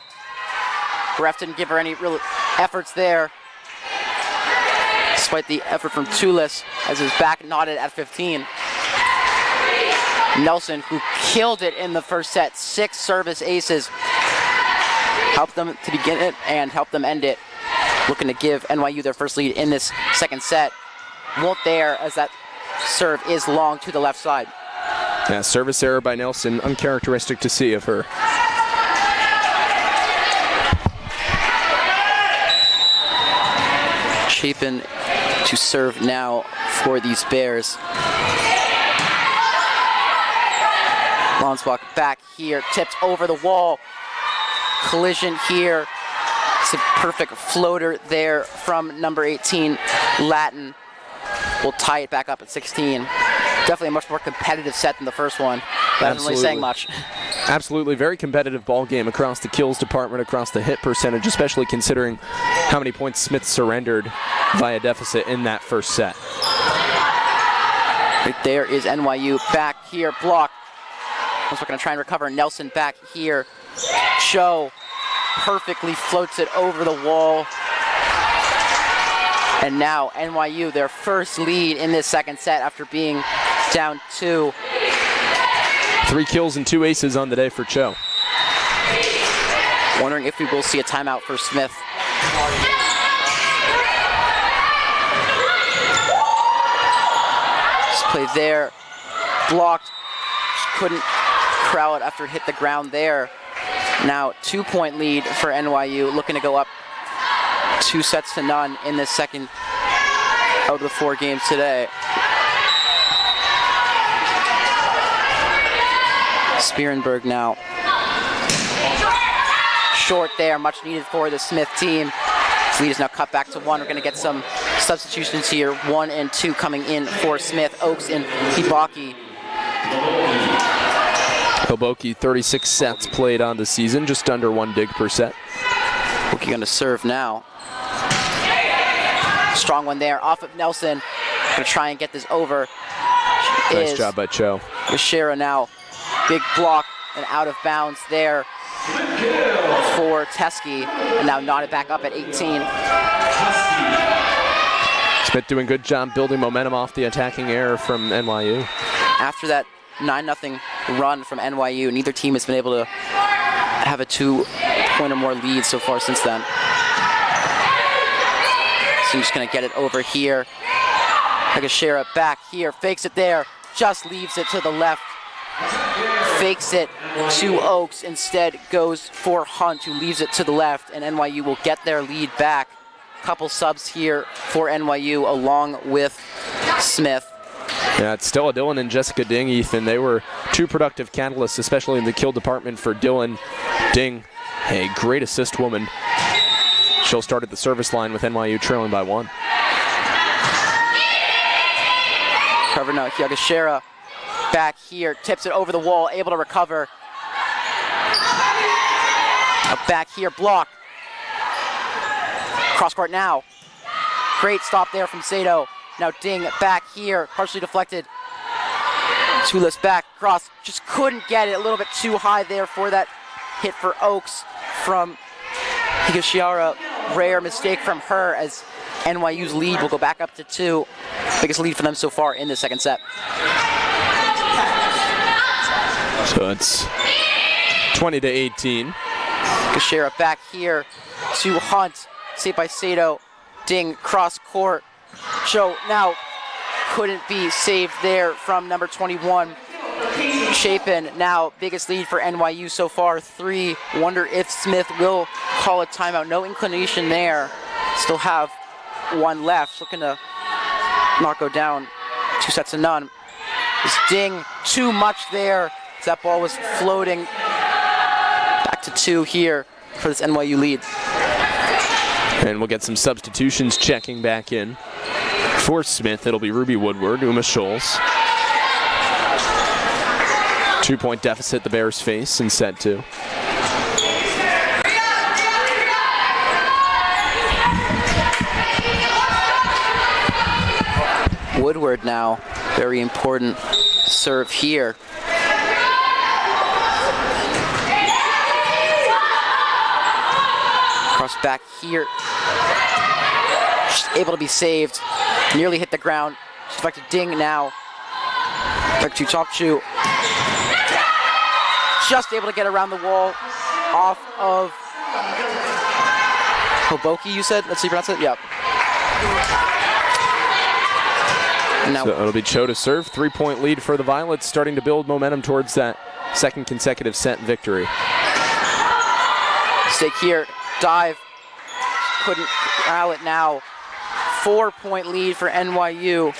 Ref didn't give her any real efforts there. despite the effort from Tulis as his back knotted at 15. Nelson, who killed it in the first set, 6 service aces. Helped them to begin it and helped them end it. Looking to give NYU their first lead in this second set. Won't there, as that serve is long to the left side. Yeah, service error by Nelson, uncharacteristic to see of her. Chapin to serve now for these Bears. Lonswalk back here, tipped over the wall. Collision here. It's a perfect floater there from number 18, Latin. We'll tie it back up at 16. Definitely a much more competitive set than the first one. That isn't really saying much. Absolutely, very competitive ball game across the kills department, across the hit percentage, especially considering how many points Smith surrendered via deficit in that first set. Right there is NYU back here, block. We're going to try and recover. Nelson back here. Cho perfectly floats it over the wall. And now NYU, their first lead in this second set after being down 2. 3 kills and 2 aces on the day for Cho. Wondering if we will see a timeout for Smith. Just play there. Blocked. Just couldn't corral it after it hit the ground there. Now 2-point lead for NYU, looking to go up 2-0 in this second out of the 4 games today. Spierenberg now. Short there, much needed for the Smith team. This lead is now cut back to 1. We're going to get some substitutions here. 1 and 2 coming in for Smith. Oaks and Hibaki. Hoboki, 36 sets played on the season, just under 1 dig per set. Hoboki going to serve now. Strong one there, off of Nelson. Going to try and get this over. Nice job by Cho. Gashera now. Big block and out of bounds there for Teskey. And now knotted back up at 18. Smith doing a good job building momentum off the attacking error from NYU. After that 9-0 run from NYU, neither team has been able to have a 2-point or more lead so far since then. So I'm just going to get it over here. Hagashira back here, fakes it there, just leaves it to the left. Fakes it to Oaks, instead goes for Hunt, who leaves it to the left, and NYU will get their lead back. Couple subs here for NYU along with Smith. Yeah, it's Stella Dillon and Jessica Ding, Ethan. They were 2 productive catalysts, especially in the kill department for Dillon. Ding, a great assist woman. She'll start at the service line with NYU trailing by 1. Cover now, Hyagashira back here, tips it over the wall, able to recover. Back here, block. Cross court now. Great stop there from Sato. Now Ding back here, partially deflected. Tulis back, cross, just couldn't get it. A little bit too high there for that hit for Oaks from Higashiara. Rare mistake from her as NYU's lead will go back up to 2. Biggest lead for them so far in the second set. So it's 20-18. Gashera back here to Hunt. Saved by Sato. Ding cross court. Cho now couldn't be saved there from number 21. Chapin now biggest lead for NYU so far, 3. Wonder if Smith will call a timeout. No inclination there. Still have 1 left. Looking to not go down 2-0. This Ding too much there. That ball was floating back to 2 here for this NYU lead. And we'll get some substitutions checking back in. For Smith, it'll be Ruby Woodward, Uma Scholes. 2-point deficit the Bears face in set 2. Woodward now, very important serve here. Cross back here Just able to be saved. Nearly hit the ground. Just like to ding now. Back to Chokchu. Just able to get around the wall off of Hoboki, you said? Let's see, pronounce it? Yep. Now, so it'll be Cho to serve. 3-point lead for the Violets, starting to build momentum towards that second consecutive set victory. stake here. Dive. Couldn't corral it now. 4-point lead for NYU.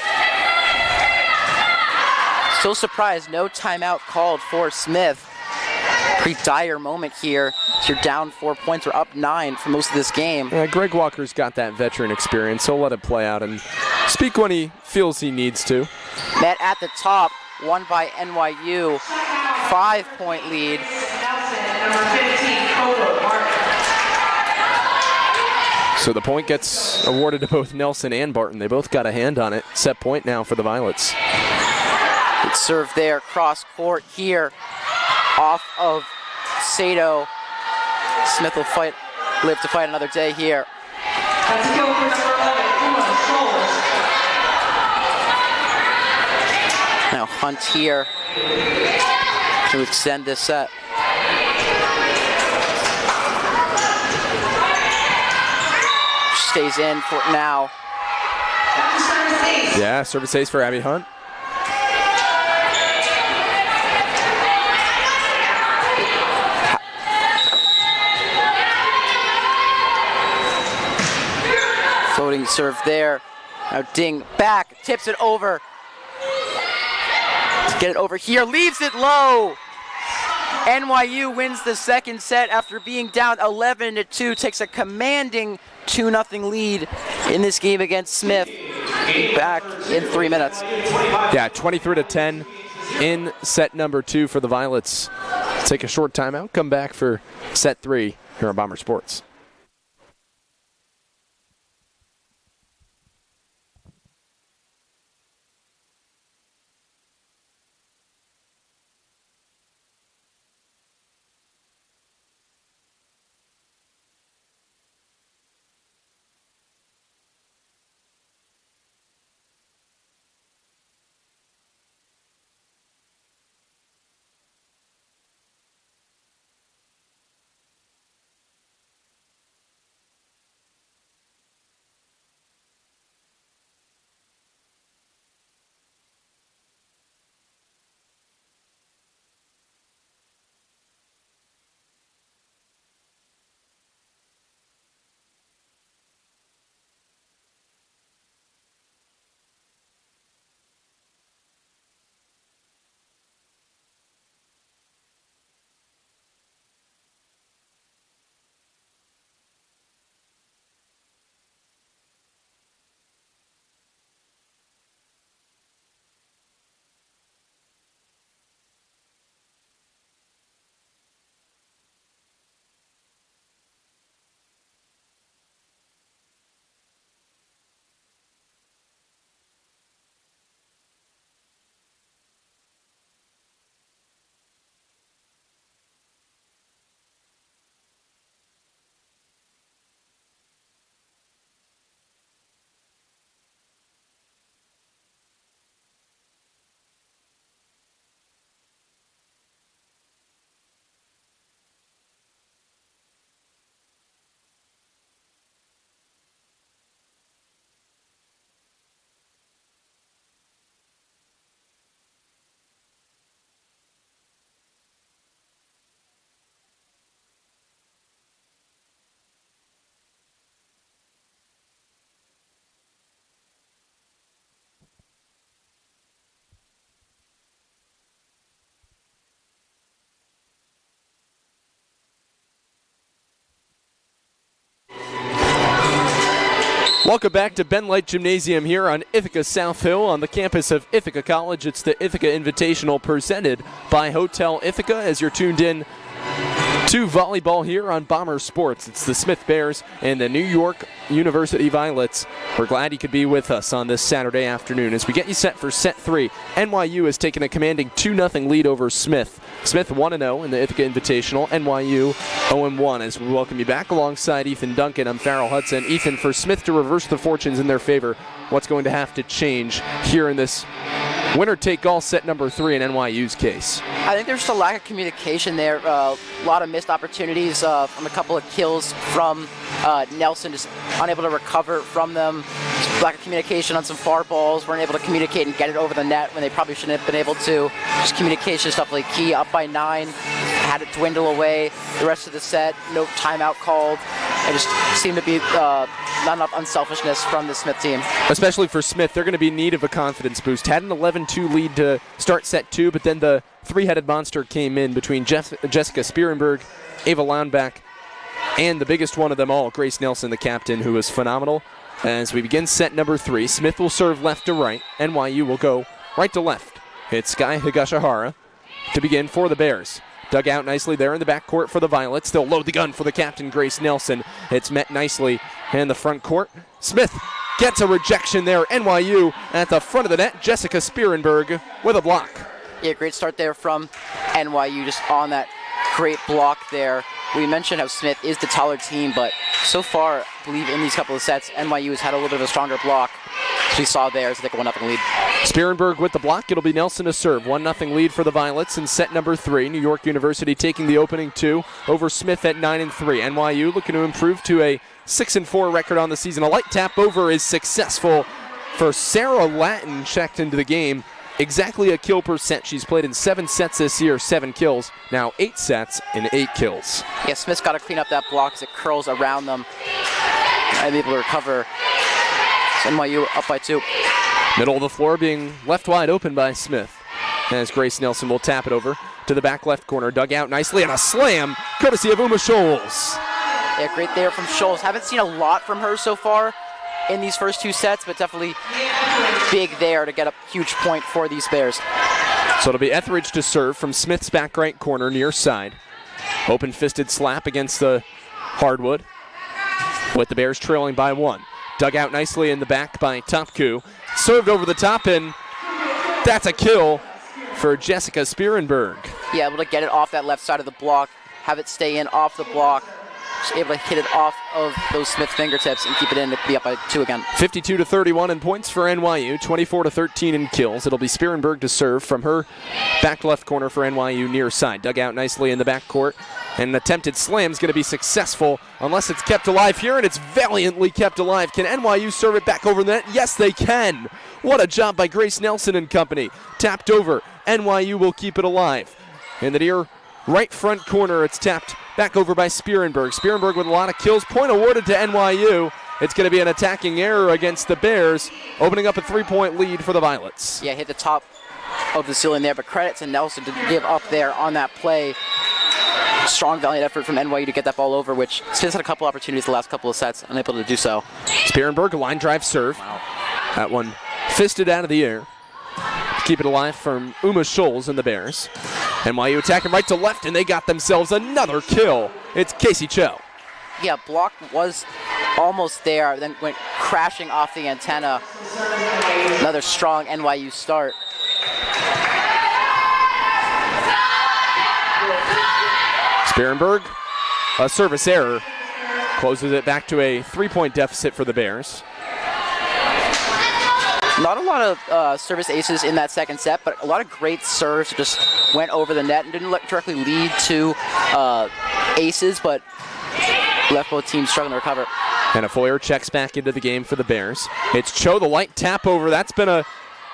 Still surprised, no timeout called for Smith. Pretty dire moment here. So you're down 4 points. We're up 9 for most of this game. Yeah, Greg Walker's got that veteran experience. He'll let it play out and speak when he feels he needs to. Met at the top, won by NYU. 5-point lead. So the point gets awarded to both Nelson and Barton. They both got a hand on it. Set point now for the Violets. Good serve there, cross court here, off of Sato. Smith will live to fight another day here. Now Hunt here to extend this set. Stays in for now. Yeah, service ace for Abby Hunt. Floating serve there. Now Ding back, tips it over. Let's get it over here, leaves it low. NYU wins the second set after being down 11-2, takes a commanding 2-0 lead in this game against Smith. Back in 3 minutes. Yeah, 23-10 in set number 2 for the Violets. Take a short timeout, come back for set 3 here on Bomber Sports. Welcome back to Ben Light Gymnasium here on Ithaca South Hill on the campus of Ithaca College. It's the Ithaca Invitational presented by Hotel Ithaca as you're tuned in To volleyball here on Bomber Sports. It's the Smith Bears and the New York University Violets. We're glad you could be with us on this Saturday afternoon as we get you set for set 3. NYU has taken a commanding 2-0 lead over Smith. Smith 1-0 in the Ithaca Invitational. NYU 0-1 as we welcome you back alongside Ethan Duncan. I'm Farrell Hudson. Ethan, for Smith to reverse the fortunes in their favor, what's going to have to change here in this winner-take-all set number 3 in NYU's case? I think there's just a lack of communication there. A lot of missed opportunities from a couple of kills from Nelson, just unable to recover from them. Just lack of communication on some far balls. Weren't able to communicate and get it over the net when they probably shouldn't have been able to. Just communication stuff like key up by 9, had it dwindle away. The rest of the set, no timeout called. It just seemed to be not enough unselfishness from the Smith team. Especially for Smith, they're going to be in need of a confidence boost. Had an 11-2 lead to start set 2, but then the three-headed monster came in between Jessica Spierenberg, Ava Lounback, and the biggest one of them all, Grace Nelson, the captain, who was phenomenal. As we begin set number 3, Smith will serve left to right. NYU will go right to left. It's Sky Higashihara to begin for the Bears. Dug out nicely there in the backcourt for the Violets. They'll load the gun for the captain, Grace Nelson. It's met nicely in the front court. Smith gets a rejection there. NYU at the front of the net. Jessica Spierenberg with a block. Yeah, great start there from NYU, just on that great block there. We mentioned how Smith is the taller team, but so far, I believe in these couple of sets, NYU has had a little bit of a stronger block. As we saw there, as they take a 1-0 lead. Spierenberg with the block. It'll be Nelson to serve. 1-0 lead for the Violets in set number 3. New York University taking the opening 2 over Smith at 9-3. NYU looking to improve to a 6-4 record on the season. A light tap over is successful for Sarah Latin, checked into the game. Exactly a kill per set. She's played in 7 sets this year, 7 kills. Now 8 sets and 8 kills. Yeah, Smith's got to clean up that block as it curls around them and be able to recover. So NYU up by 2. Middle of the floor being left wide open by Smith. As Grace Nelson will tap it over to the back left corner. Dug out nicely and a slam courtesy of Uma Scholes. Yeah, great there from Scholes. Haven't seen a lot from her so far in these first 2 sets, but definitely big there to get a huge point for these Bears. So it'll be Etheridge to serve from Smith's back right corner near side. Open-fisted slap against the hardwood with the Bears trailing by 1. Dug out nicely in the back by Topku. Served over the top, and that's a kill for Jessica Spierenberg. Yeah, able to get it off that left side of the block, have it stay in off the block. Just able to hit it off of those Smith fingertips and keep it in to be up by 2 again. 52-31 in points for NYU, 24-13 in kills. It'll be Spierenberg to serve from her back left corner for NYU near side. Dug out nicely in the backcourt. And an attempted slam is going to be successful unless it's kept alive here, and it's valiantly kept alive. Can NYU serve it back over the net? Yes, they can. What a job by Grace Nelson and company. Tapped over. NYU will keep it alive. In the near right front corner, it's tapped back over by Spierenberg. Spierenberg with a lot of kills. Point awarded to NYU. It's going to be an attacking error against the Bears, opening up a 3-point lead for the Violets. Yeah, hit the top of the ceiling there, but credit to Nelson to give up there on that play. Strong, valiant effort from NYU to get that ball over, which Smith's had a couple opportunities the last couple of sets, unable to do so. Spierenberg, a line drive serve. Wow. That one fisted out of the air. Keep it alive from Uma Scholes and the Bears. NYU attacking right to left, and they got themselves another kill. It's Casey Cho. Yeah, block was almost there, then went crashing off the antenna. Another strong NYU start. Spierenberg, a service error, closes it back to a 3-point deficit for the Bears. Not a lot of service aces in that second set, but a lot of great serves just went over the net and didn't directly lead to aces, but left both teams struggling to recover. And a Foyer checks back into the game for the Bears. It's Cho, the light tap over. That's been a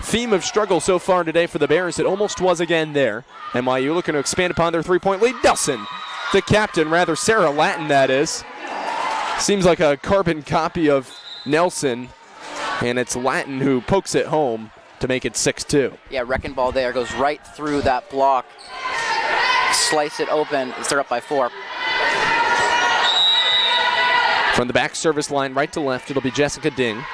theme of struggle so far today for the Bears. It almost was again there. NYU looking to expand upon their 3-point lead. Nelson, the captain, rather Sarah Latin, that is. Seems like a carbon copy of Nelson. And it's Latin who pokes it home to make it 6-2. Yeah, wrecking ball there, goes right through that block. Slice it open, they're up by 4. From the back service line right to left, it'll be Jessica Ding.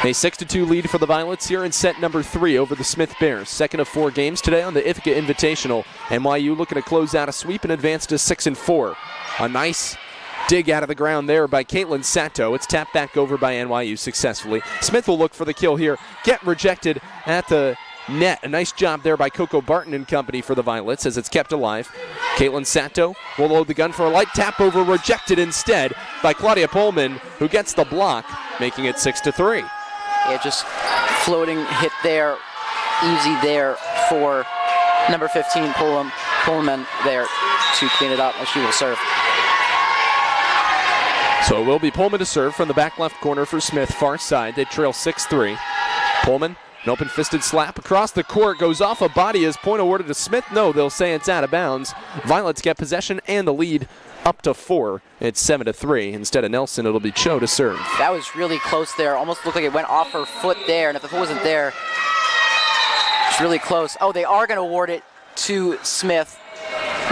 A 6-2 lead for the Violets here in set number 3 over the Smith Bears. Second of 4 games today on the Ithaca Invitational. NYU looking to close out a sweep and advance to 6-4. A nice dig out of the ground there by Caitlin Sato. It's tapped back over by NYU successfully. Smith will look for the kill here. Get rejected at the net. A nice job there by Coco Barton and company for the Violets as it's kept alive. Caitlin Sato will load the gun for a light tap over, rejected instead by Claudia Pullman, who gets the block, making it 6-3. Yeah, just floating hit there, easy there for number 15 Pullman there to clean it up, and she will serve. So it will be Pullman to serve from the back left corner for Smith, far side. They trail 6-3. Pullman, an open-fisted slap across the court, goes off a body. Is point awarded to Smith? No, they'll say it's out of bounds. Violets get possession and the lead up to 4. It's 7-3. Instead of Nelson, it'll be Cho to serve. That was really close there. Almost looked like it went off her foot there, and if the foot wasn't there, it's really close. Oh, they are going to award it to Smith.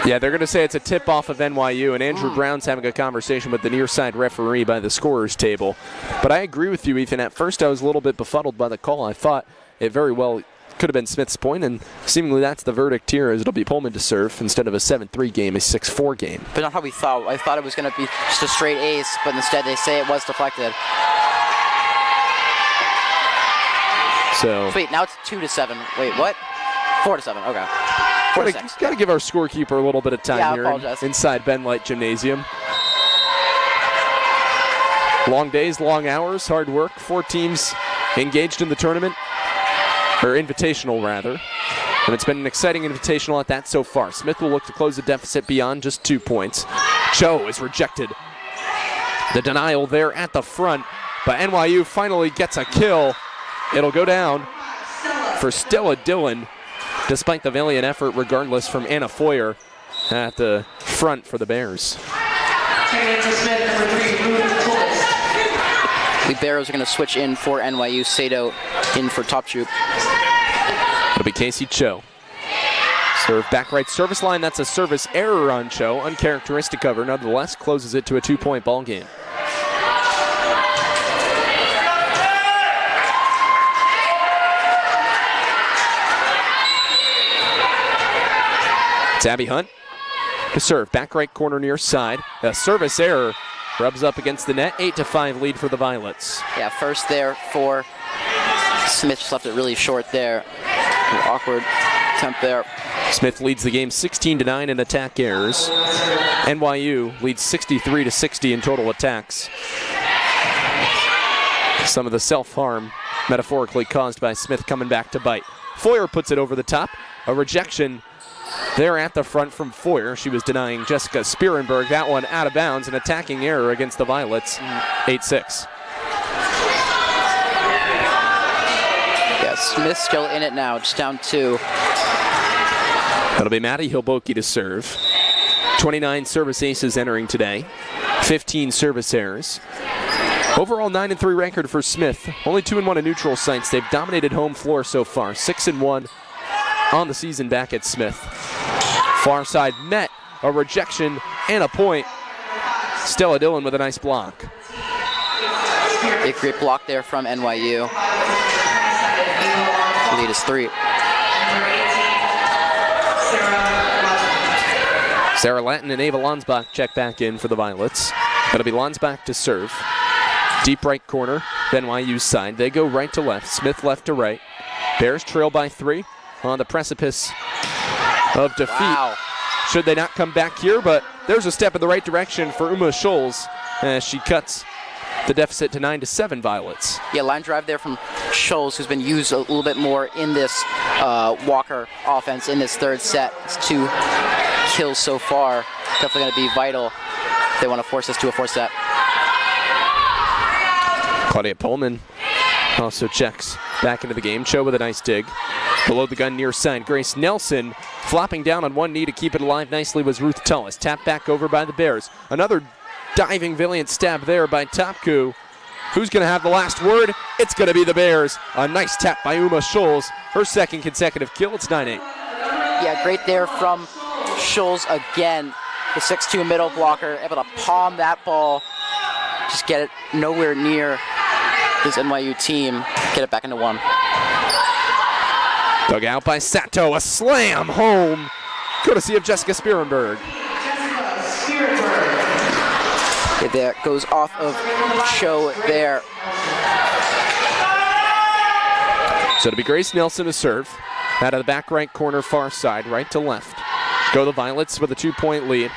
Yeah, they're going to say it's a tip-off of NYU, and Andrew Brown's having a conversation with the near-side referee by the scorer's table. But I agree with you, Ethan. At first, I was a little bit befuddled by the call. I thought it very well could have been Smith's point, and seemingly that's the verdict here, as it'll be Pullman to serve instead of a 7-3 game, a 6-4 game. But not how we thought. I thought it was going to be just a straight ace, but instead they say it was deflected. So Wait, now it's 2-7. Wait, what? 4-7. Okay. 4-6. Got to give our scorekeeper a little bit of time Yeah, I here apologize. inside Ben Light Gymnasium. Long days, long hours, hard work. 4 teams engaged in the tournament, or invitational rather. And it's been an exciting invitational at that so far. Smith will look to close the deficit beyond just 2 points. Cho is rejected. The denial there at the front, but NYU finally gets a kill. It'll go down for Stella Dillon, despite the valiant effort regardless from Anna Foyer at the front for the Bears. Liberos are going to switch in for NYU. Sato in for Top Troop. It'll be Casey Cho. Serve back right service line. That's a service error on Cho. Uncharacteristic of her. Nonetheless, closes it to a 2-point ball game. It's Abby Hunt to serve. Back right corner near side. A service error rubs up against the net. 8-5 lead for the Violets. Yeah, first there for Smith. Just left it really short there. Awkward attempt there. Smith leads the game 16-9 in attack errors. NYU leads 63-60 in total attacks. Some of the self-harm metaphorically caused by Smith coming back to bite. Foyer puts it over the top. A rejection there at the front from Foyer. She was denying Jessica Spierenberg. That one out of bounds. An attacking error against the Violets. 8-6. Yeah, Smith's still in it now. Just down 2. That'll be Maddie Hilboki to serve. 29 service aces entering today. 15 service errors. Overall 9-3 record for Smith. Only 2-1 in neutral sites. They've dominated home floor so far. 6-1 on the season back at Smith. Far side met. A rejection and a point. Stella Dillon with a nice block. A great block there from NYU. Lead is 3. Sarah Latin and Ava Lonsbach check back in for the Violets. That'll be Lonsbach to serve. Deep right corner, NYU's side. They go right to left, Smith left to right. Bears trail by 3 on the precipice of defeat. Wow. Should they not come back here, but there's a step in the right direction for Uma Scholes as she cuts the deficit to 9-7 Violets. Yeah, line drive there from Scholes, who's been used a little bit more in this Walker offense in this third set. It's 2 kills so far. Definitely going to be vital if they want to force us to a 4th set. Claudia Pullman also checks back into the game. Cho with a nice dig. Below the gun near side, Grace Nelson flopping down on one knee to keep it alive nicely was Ruth Tullis. Tapped back over by the Bears. Another diving valiant stab there by Topku. Who's going to have the last word? It's going to be the Bears. A nice tap by Uma Scholes. Her second consecutive kill. It's 9-8. Yeah, great there from Scholes again. The 6'2 middle blocker, able to palm that ball. Just get it nowhere near this NYU team get it back into one. Dug out by Sato, a slam home, courtesy of Jessica Spierenberg. That goes off of Cho there. So it'll be Grace Nelson to serve. Out of the back right corner, far side, right to left. Go the Violets with a 2-point lead.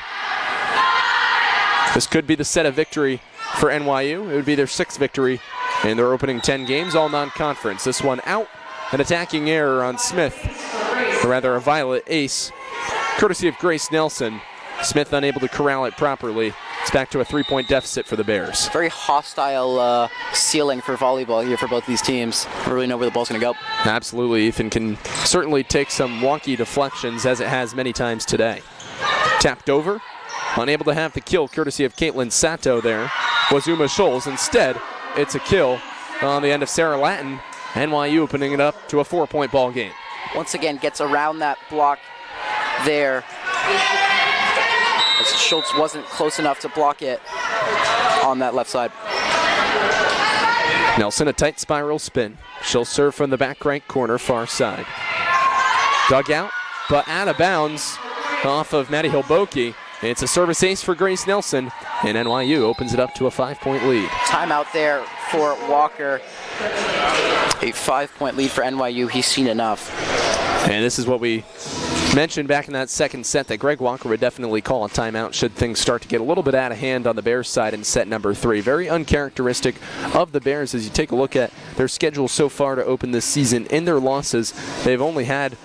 This could be the set of victory for NYU. It would be their 6th victory in their opening 10 games, all non-conference. This one out, an attacking error on Smith, or rather a Violet ace, courtesy of Grace Nelson. Smith unable to corral it properly. It's back to a 3-point deficit for the Bears. Very hostile ceiling for volleyball here for both these teams. We don't really know where the ball's going to go. Absolutely. Ethan can certainly take some wonky deflections, as it has many times today. Tapped over. Unable to have the kill, courtesy of Caitlin Sato there, was Uma Scholes. Instead, it's a kill on the end of Sarah Latin. NYU opening it up to a 4-point ball game. Once again, gets around that block there. As Schultz wasn't close enough to block it on that left side. Nelson, a tight spiral spin. She'll serve from the back right corner, far side. Dug out, but out of bounds off of Maddie Hilboki. It's a service ace for Grace Nelson, and NYU opens it up to a 5-point lead. Timeout there for Walker. A 5-point lead for NYU. He's seen enough. And this is what we mentioned back in that second set, that Greg Walker would definitely call a timeout should things start to get a little bit out of hand on the Bears side in set number 3. Very uncharacteristic of the Bears as you take a look at their schedule so far to open this season. In their losses, they've only had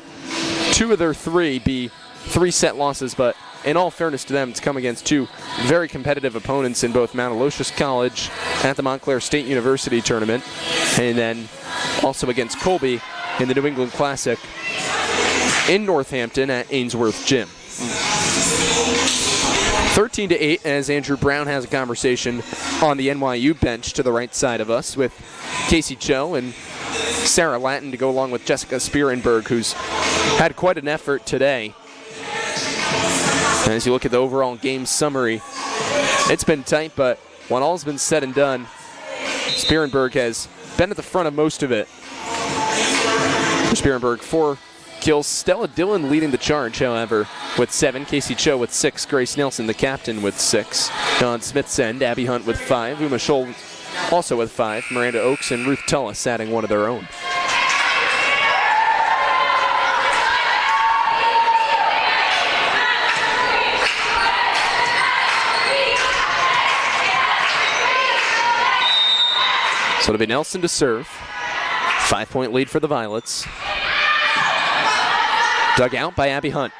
2 of their 3 be 3-set losses, but in all fairness to them, it's come against 2 very competitive opponents in both Mount Aloysius College at the Montclair State University tournament, and then also against Colby in the New England Classic in Northampton at Ainsworth Gym. 13-8 as Andrew Brown has a conversation on the NYU bench to the right side of us with Casey Cho and Sarah Latin to go along with Jessica Spierenberg, who's had quite an effort today. And as you look at the overall game summary, it's been tight, but when all's been said and done, Spierenberg has been at the front of most of it. For Spierenberg, 4 kills. Stella Dillon leading the charge, however, with 7. Casey Cho with 6. Grace Nelson, the captain, with 6. On Smith's end, Abby Hunt with 5. Uma Scholl also with 5. Miranda Oakes and Ruth Tullis adding one of their own. So it'll be Nelson to serve. 5-point lead for the Violets. Dug out by Abby Hunt.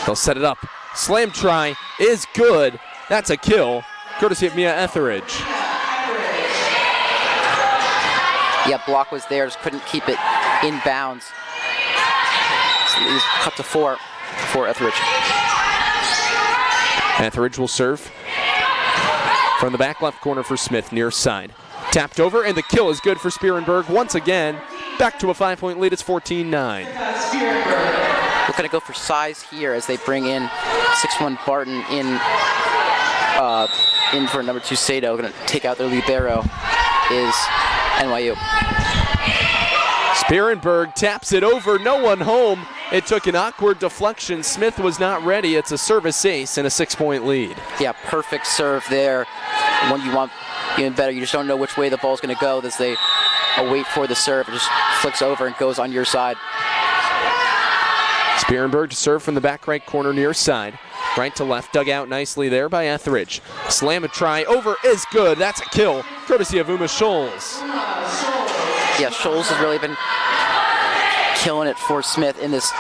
They'll set it up. Slam try is good. That's a kill, courtesy of Mia Etheridge. Yeah, block was there, just couldn't keep it in bounds. So he's cut to 4 for Etheridge. Etheridge will serve from the back left corner for Smith, near side. Tapped over, and the kill is good for Spierenberg. Once again, back to a 5-point lead. It's 14-9. Looking to go for size here as they bring in 6'1" Barton in for number 2 Sato. Going to take out their libero is NYU. Spierenberg taps it over, no one home. It took an awkward deflection. Smith was not ready. It's a service ace and a 6-point lead. Yeah, perfect serve there. One you want even better. You just don't know which way the ball's going to go as they await for the serve. It just flicks over and goes on your side. Spierenberg to serve from the back right corner, near side. Right to left, dug out nicely there by Etheridge. Slam a try, over is good. That's a kill, courtesy of Uma Scholes. Yeah, Scholes has really been killing it for Smith in this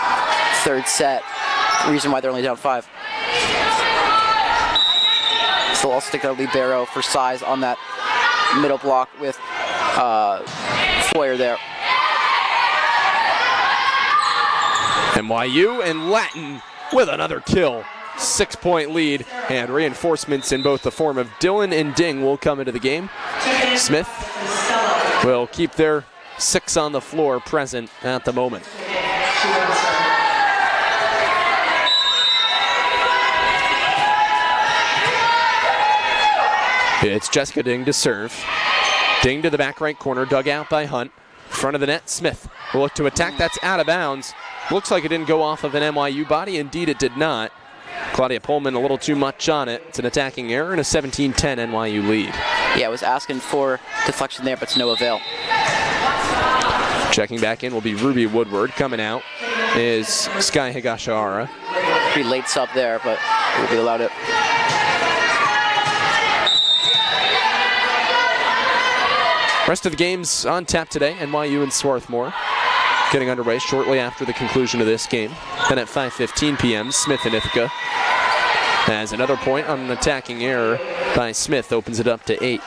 3rd set. Reason why they're only down 5. So they'll also stick their libero for size on that middle block with Foyer there. NYU and Latin with another kill. 6-point lead, and reinforcements in both the form of Dillon and Ding will come into the game. Smith will keep their 6 on the floor present at the moment. It's Jessica Ding to serve. Ding to the back right corner, dug out by Hunt. Front of the net, Smith will look to attack. That's out of bounds. Looks like it didn't go off of an NYU body. Indeed, it did not. Claudia Pullman a little too much on it. It's an attacking error and a 17-10 NYU lead. Yeah, I was asking for deflection there, but to no avail. Checking back in will be Ruby Woodward. Coming out is Sky Higashihara. Pretty late sub there, but Ruby allowed it. Rest of the games on tap today. NYU and Swarthmore getting underway shortly after the conclusion of this game. Then at 5:15 p.m., Smith and Ithaca has another point on an attacking error by Smith. Opens it up to 8.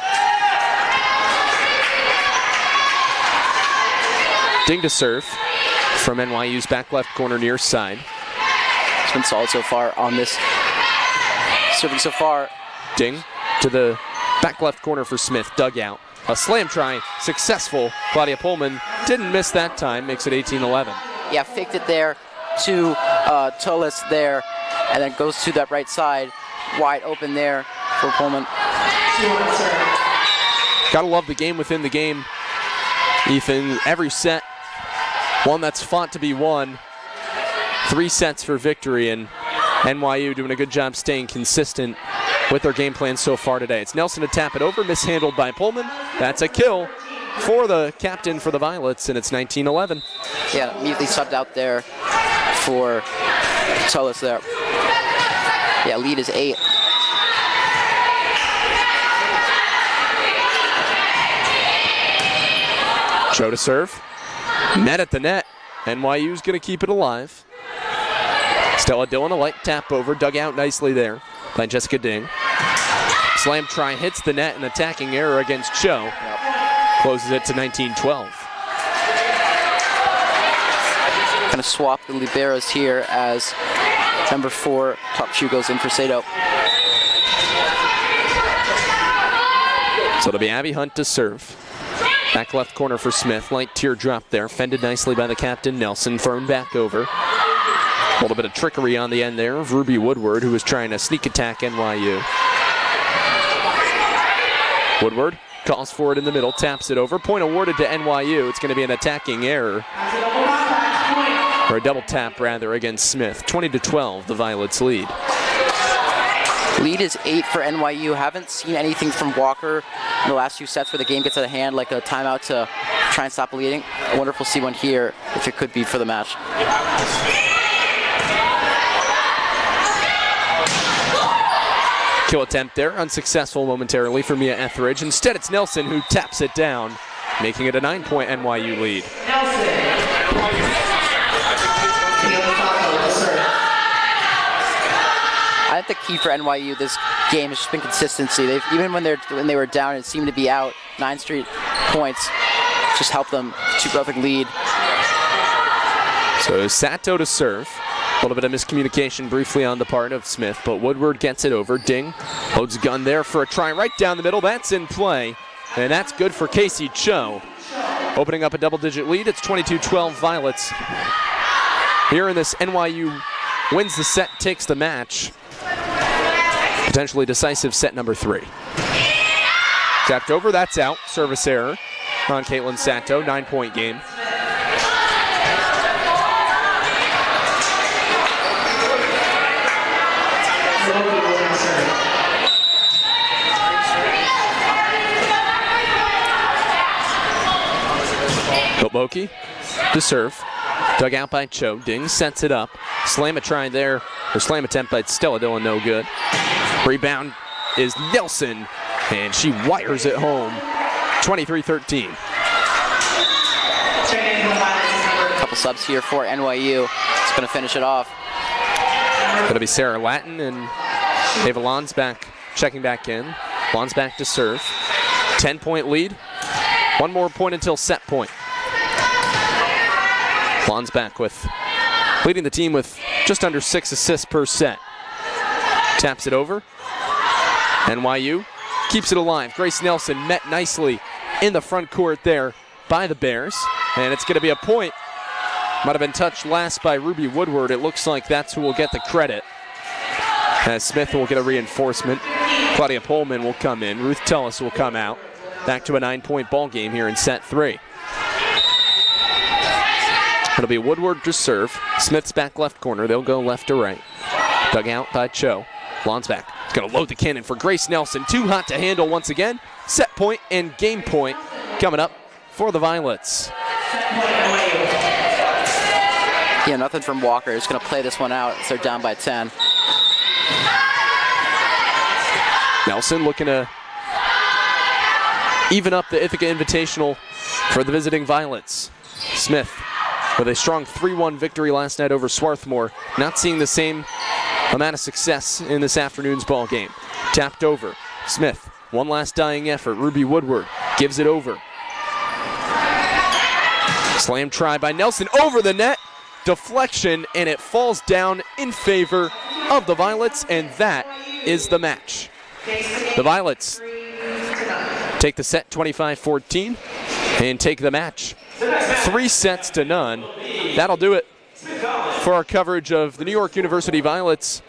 Ding to serve from NYU's back left corner near side. It's been solid so far on this. Serving so far. Ding to the back left corner for Smith. Dug out. A slam try, successful. Claudia Pullman didn't miss that time, makes it 18-11. Yeah, faked it there to Tullis there, and then goes to that right side. Wide open there for Pullman. Gotta love the game within the game. Ethan, every set, one that's fought to be won. 3 sets for victory, and NYU doing a good job staying consistent with their game plan so far today. It's Nelson to tap it over, mishandled by Pullman. That's a kill for the captain for the Violets, and it's 19-11. Yeah, immediately subbed out there for Tullis there. Yeah, lead is 8. Cho to serve. Net at the net. NYU's going to keep it alive. Stella Dillon, a light tap over, dug out nicely there by Jessica Ding. Slam try hits the net, an attacking error against Cho. Closes it to 19-12. Going to swap the liberos here as number 4, top shoe, goes in for Sato. So it'll be Abby Hunt to serve. Back left corner for Smith. Light teardrop there. Fended nicely by the captain, Nelson. Thrown back over. A little bit of trickery on the end there of Ruby Woodward, who was trying to sneak attack NYU. Woodward calls for it in the middle, taps it over. Point awarded to NYU. It's going to be an attacking error. Or a double tap, rather, against Smith. 20-12, the Violets lead. Lead is 8 for NYU. Haven't seen anything from Walker in the last few sets where the game gets out of hand, like a timeout to try and stop bleeding. I wonder if we'll see one here, if it could be for the match. Kill attempt there, unsuccessful momentarily for Mia Etheridge. Instead, it's Nelson who taps it down, making it a 9-point NYU lead. I think the key for NYU this game has just been consistency. Even when they were down, it seemed to be out 9 straight points. Just helped them to growth and lead. So Sato to serve. A little bit of miscommunication briefly on the part of Smith, but Woodward gets it over. Ding loads a gun there for a try right down the middle. That's in play, and that's good for Casey Cho. Opening up a double-digit lead. It's 22-12 Violets. Here in this, NYU wins the set, takes the match. Potentially decisive set number 3. Tapped over, that's out. Service error on Caitlin Sato, 9-point game. Koboki to serve. Dug out by Cho. Ding sets it up. Slam a try there. Or slam attempt by Stella Dillon, no good. Rebound is Nelson, and she wires it home. 23-13. Couple subs here for NYU. It's going to finish it off. Going to be Sarah Latin and Ava Lonsback checking back in. Lonsback to serve. 10-point lead. One more point until set point. Lonsback with leading the team with just under 6 assists per set. Taps it over. NYU keeps it alive. Grace Nelson met nicely in the front court there by the Bears. And it's going to be a point. Might have been touched last by Ruby Woodward. It looks like that's who will get the credit. As Smith will get a reinforcement. Claudia Pullman will come in. Ruth Tullis will come out. back to a 9-point ball game here in set 3. It'll be Woodward to serve. Smith's back left corner. They'll go left to right. Dug out by Cho. Lon's back. He's going to load the cannon for Grace Nelson. Too hot to handle once again. Set point and game point coming up for the Violets. Yeah, nothing from Walker. He's going to play this one out. So they're down by 10. Nelson looking to even up the Ithaca Invitational for the visiting Violets. Smith with a strong 3-1 victory last night over Swarthmore. Not seeing the same amount of success in this afternoon's ball game. Tapped over. Smith, one last dying effort. Ruby Woodward gives it over. Slam try by Nelson over the net. Deflection, and it falls down in favor of the Violets, and that is the match. The Violets take the set 25-14 and take the match 3-0. That'll do it for our coverage of the New York University Violets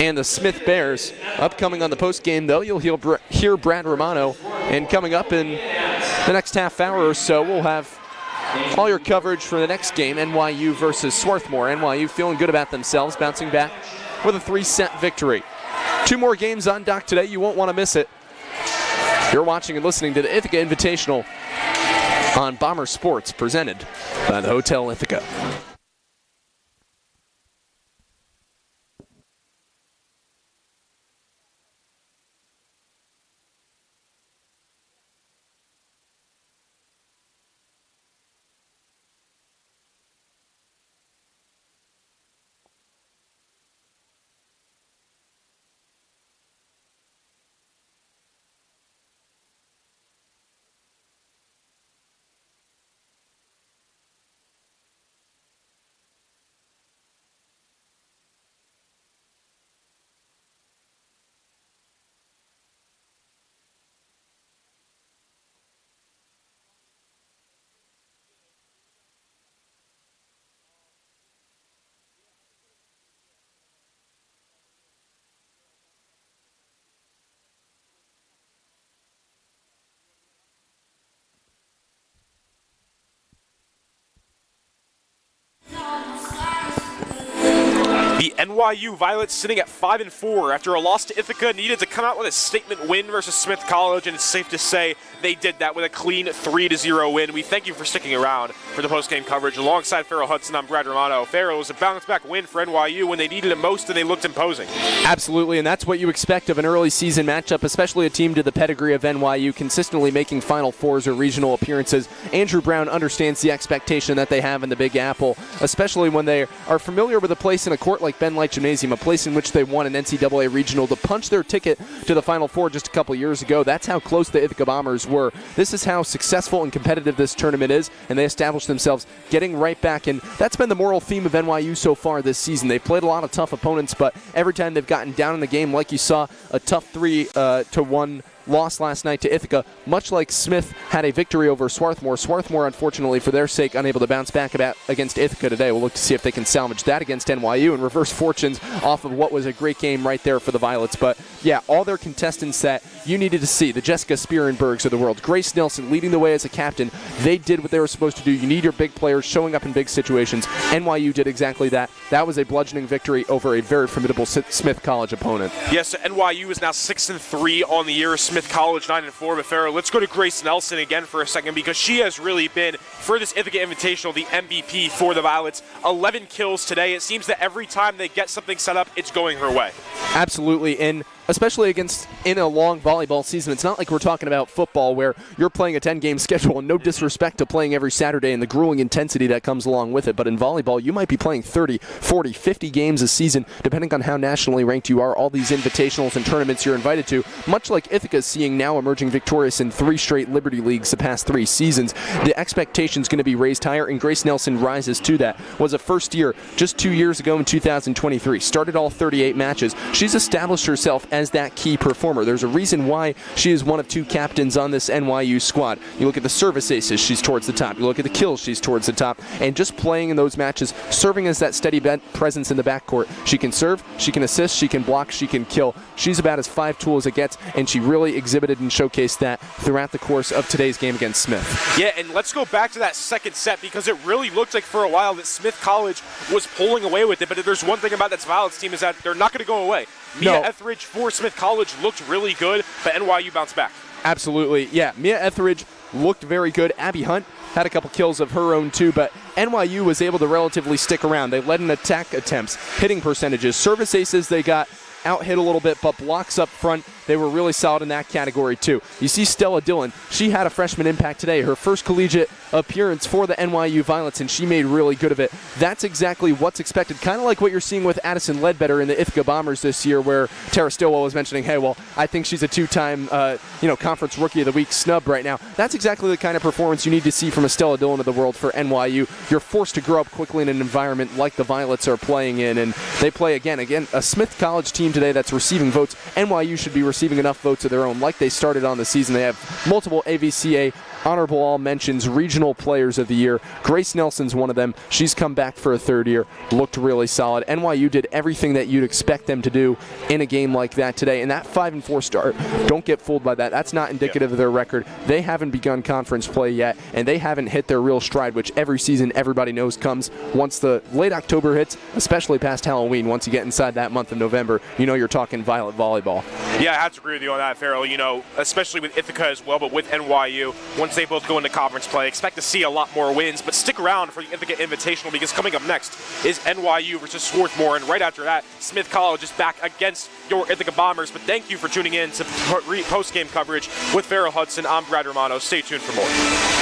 and the Smith Bears. Upcoming on the postgame, though, you'll hear Brad Romano, and coming up in the next half hour or so, we'll have all your coverage for the next game, NYU versus Swarthmore. NYU feeling good about themselves, bouncing back with a 3-set victory. 2 more games on dock today. You won't want to miss it. You're watching and listening to the Ithaca Invitational on Bomber Sports, presented by the Hotel Ithaca. The NYU Violets sitting at 5-4 after a loss to Ithaca, needed to come out with a statement win versus Smith College, and it's safe to say they did that with a clean 3-0 win. We thank you for sticking around for the post-game coverage. Alongside Farrell Hudson, I'm Brad Romano. Farrell was a bounce-back win for NYU when they needed it most, and they looked imposing. Absolutely, and that's what you expect of an early season matchup, especially a team to the pedigree of NYU, consistently making Final Fours or regional appearances. Andrew Brown understands the expectation that they have in the Big Apple, especially when they are familiar with a place in a court like Ben Light Gymnasium, a place in which they won an NCAA regional to punch their ticket to the Final Four just a couple years ago. That's how close the Ithaca Bombers were. This is how successful and competitive this tournament is, and they established themselves getting right back in. That's been the moral theme of NYU so far this season. They've played a lot of tough opponents, but every time they've gotten down in the game, like you saw, a tough 3-1 loss last night to Ithaca, much like Smith had a victory over Swarthmore. Swarthmore, unfortunately, for their sake, unable to bounce back against Ithaca today. We'll look to see if they can salvage that against NYU and reverse fortunes off of what was a great game right there for the Violets. But yeah, all their contestants that you needed to see, the Jessica Spierenbergs of the world, Grace Nelson leading the way as a captain, they did what they were supposed to do. You need your big players showing up in big situations. NYU did exactly that. That was a bludgeoning victory over a very formidable Smith College opponent. Yes, NYU is now 6-3 on the year. Smith College 9-4. But Farrell, let's go to Grace Nelson again for a second, because she has really been, for this Ithaca Invitational, the MVP for the Violets. 11 kills today. It seems that every time they get something set up, it's going her way. Absolutely, and especially in a long volleyball season, it's not like we're talking about football where you're playing a 10-game schedule, and no disrespect to playing every Saturday and the grueling intensity that comes along with it, but in volleyball, you might be playing 30, 40, 50 games a season, depending on how nationally ranked you are, all these invitationals and tournaments you're invited to, much like Ithaca is seeing now emerging victorious in 3 straight Liberty Leagues the past 3 seasons. The expectation's going to be raised higher, and Grace Nelson rises to that. Was a first year just 2 years ago in 2023. Started all 38 matches. She's she's established herself as that key performer. There's a reason why she is one of 2 captains on this NYU squad. You look at the service aces, she's towards the top. You look at the kills, she's towards the top. And just playing in those matches, serving as that steady presence in the backcourt. She can serve, she can assist, she can block, she can kill. She's about as 5-tool as it gets, and she really exhibited and showcased that throughout the course of today's game against Smith. Yeah, and let's go back to that second set, because it really looked like for a while that Smith College was pulling away with it. But if there's one thing about that Violets team is that they're not going to go away. Mia Etheridge for Smith College looked really good, but NYU bounced back. Absolutely, yeah. Mia Etheridge looked very good. Abby Hunt had a couple kills of her own too, but NYU was able to relatively stick around. They led in attack attempts, hitting percentages, service aces they got out hit a little bit, but blocks up front, they were really solid in that category too. You see Stella Dillon, she had a freshman impact today, her first collegiate appearance for the NYU Violets, and she made really good of it. That's exactly what's expected, kind of like what you're seeing with Addison Ledbetter in the Ithaca Bombers this year, where Tara Stillwell was mentioning, hey, well, I think she's a 2-time Conference Rookie of the Week snub right now. That's exactly the kind of performance you need to see from a Stella Dillon of the world for NYU. You're forced to grow up quickly in an environment like the Violets are playing in, and they play again, a Smith College team today that's receiving votes. NYU should be receiving enough votes of their own like they started on the season. They have multiple AVCA honorable all mentions, regional players of the year. Grace Nelson's one of them. She's come back for a 3rd year, looked really solid. NYU did everything that you'd expect them to do in a game like that today. And that 5-4 start, don't get fooled by that. That's not indicative of their record. They haven't begun conference play yet, and they haven't hit their real stride, which every season everybody knows comes once the late October hits, especially past Halloween. Once you get inside that month of November, you know you're talking Violet volleyball. Yeah, I have to agree with you on that, Farrell. Especially with Ithaca as well, but with NYU, once they both go into conference play, expect to see a lot more wins. But stick around for the Ithaca Invitational, because coming up next is NYU versus Swarthmore, and right after that, Smith College is back against your Ithaca Bombers. But thank you for tuning in to post-game coverage with Farrell Hudson. I'm Brad Romano. Stay tuned for more.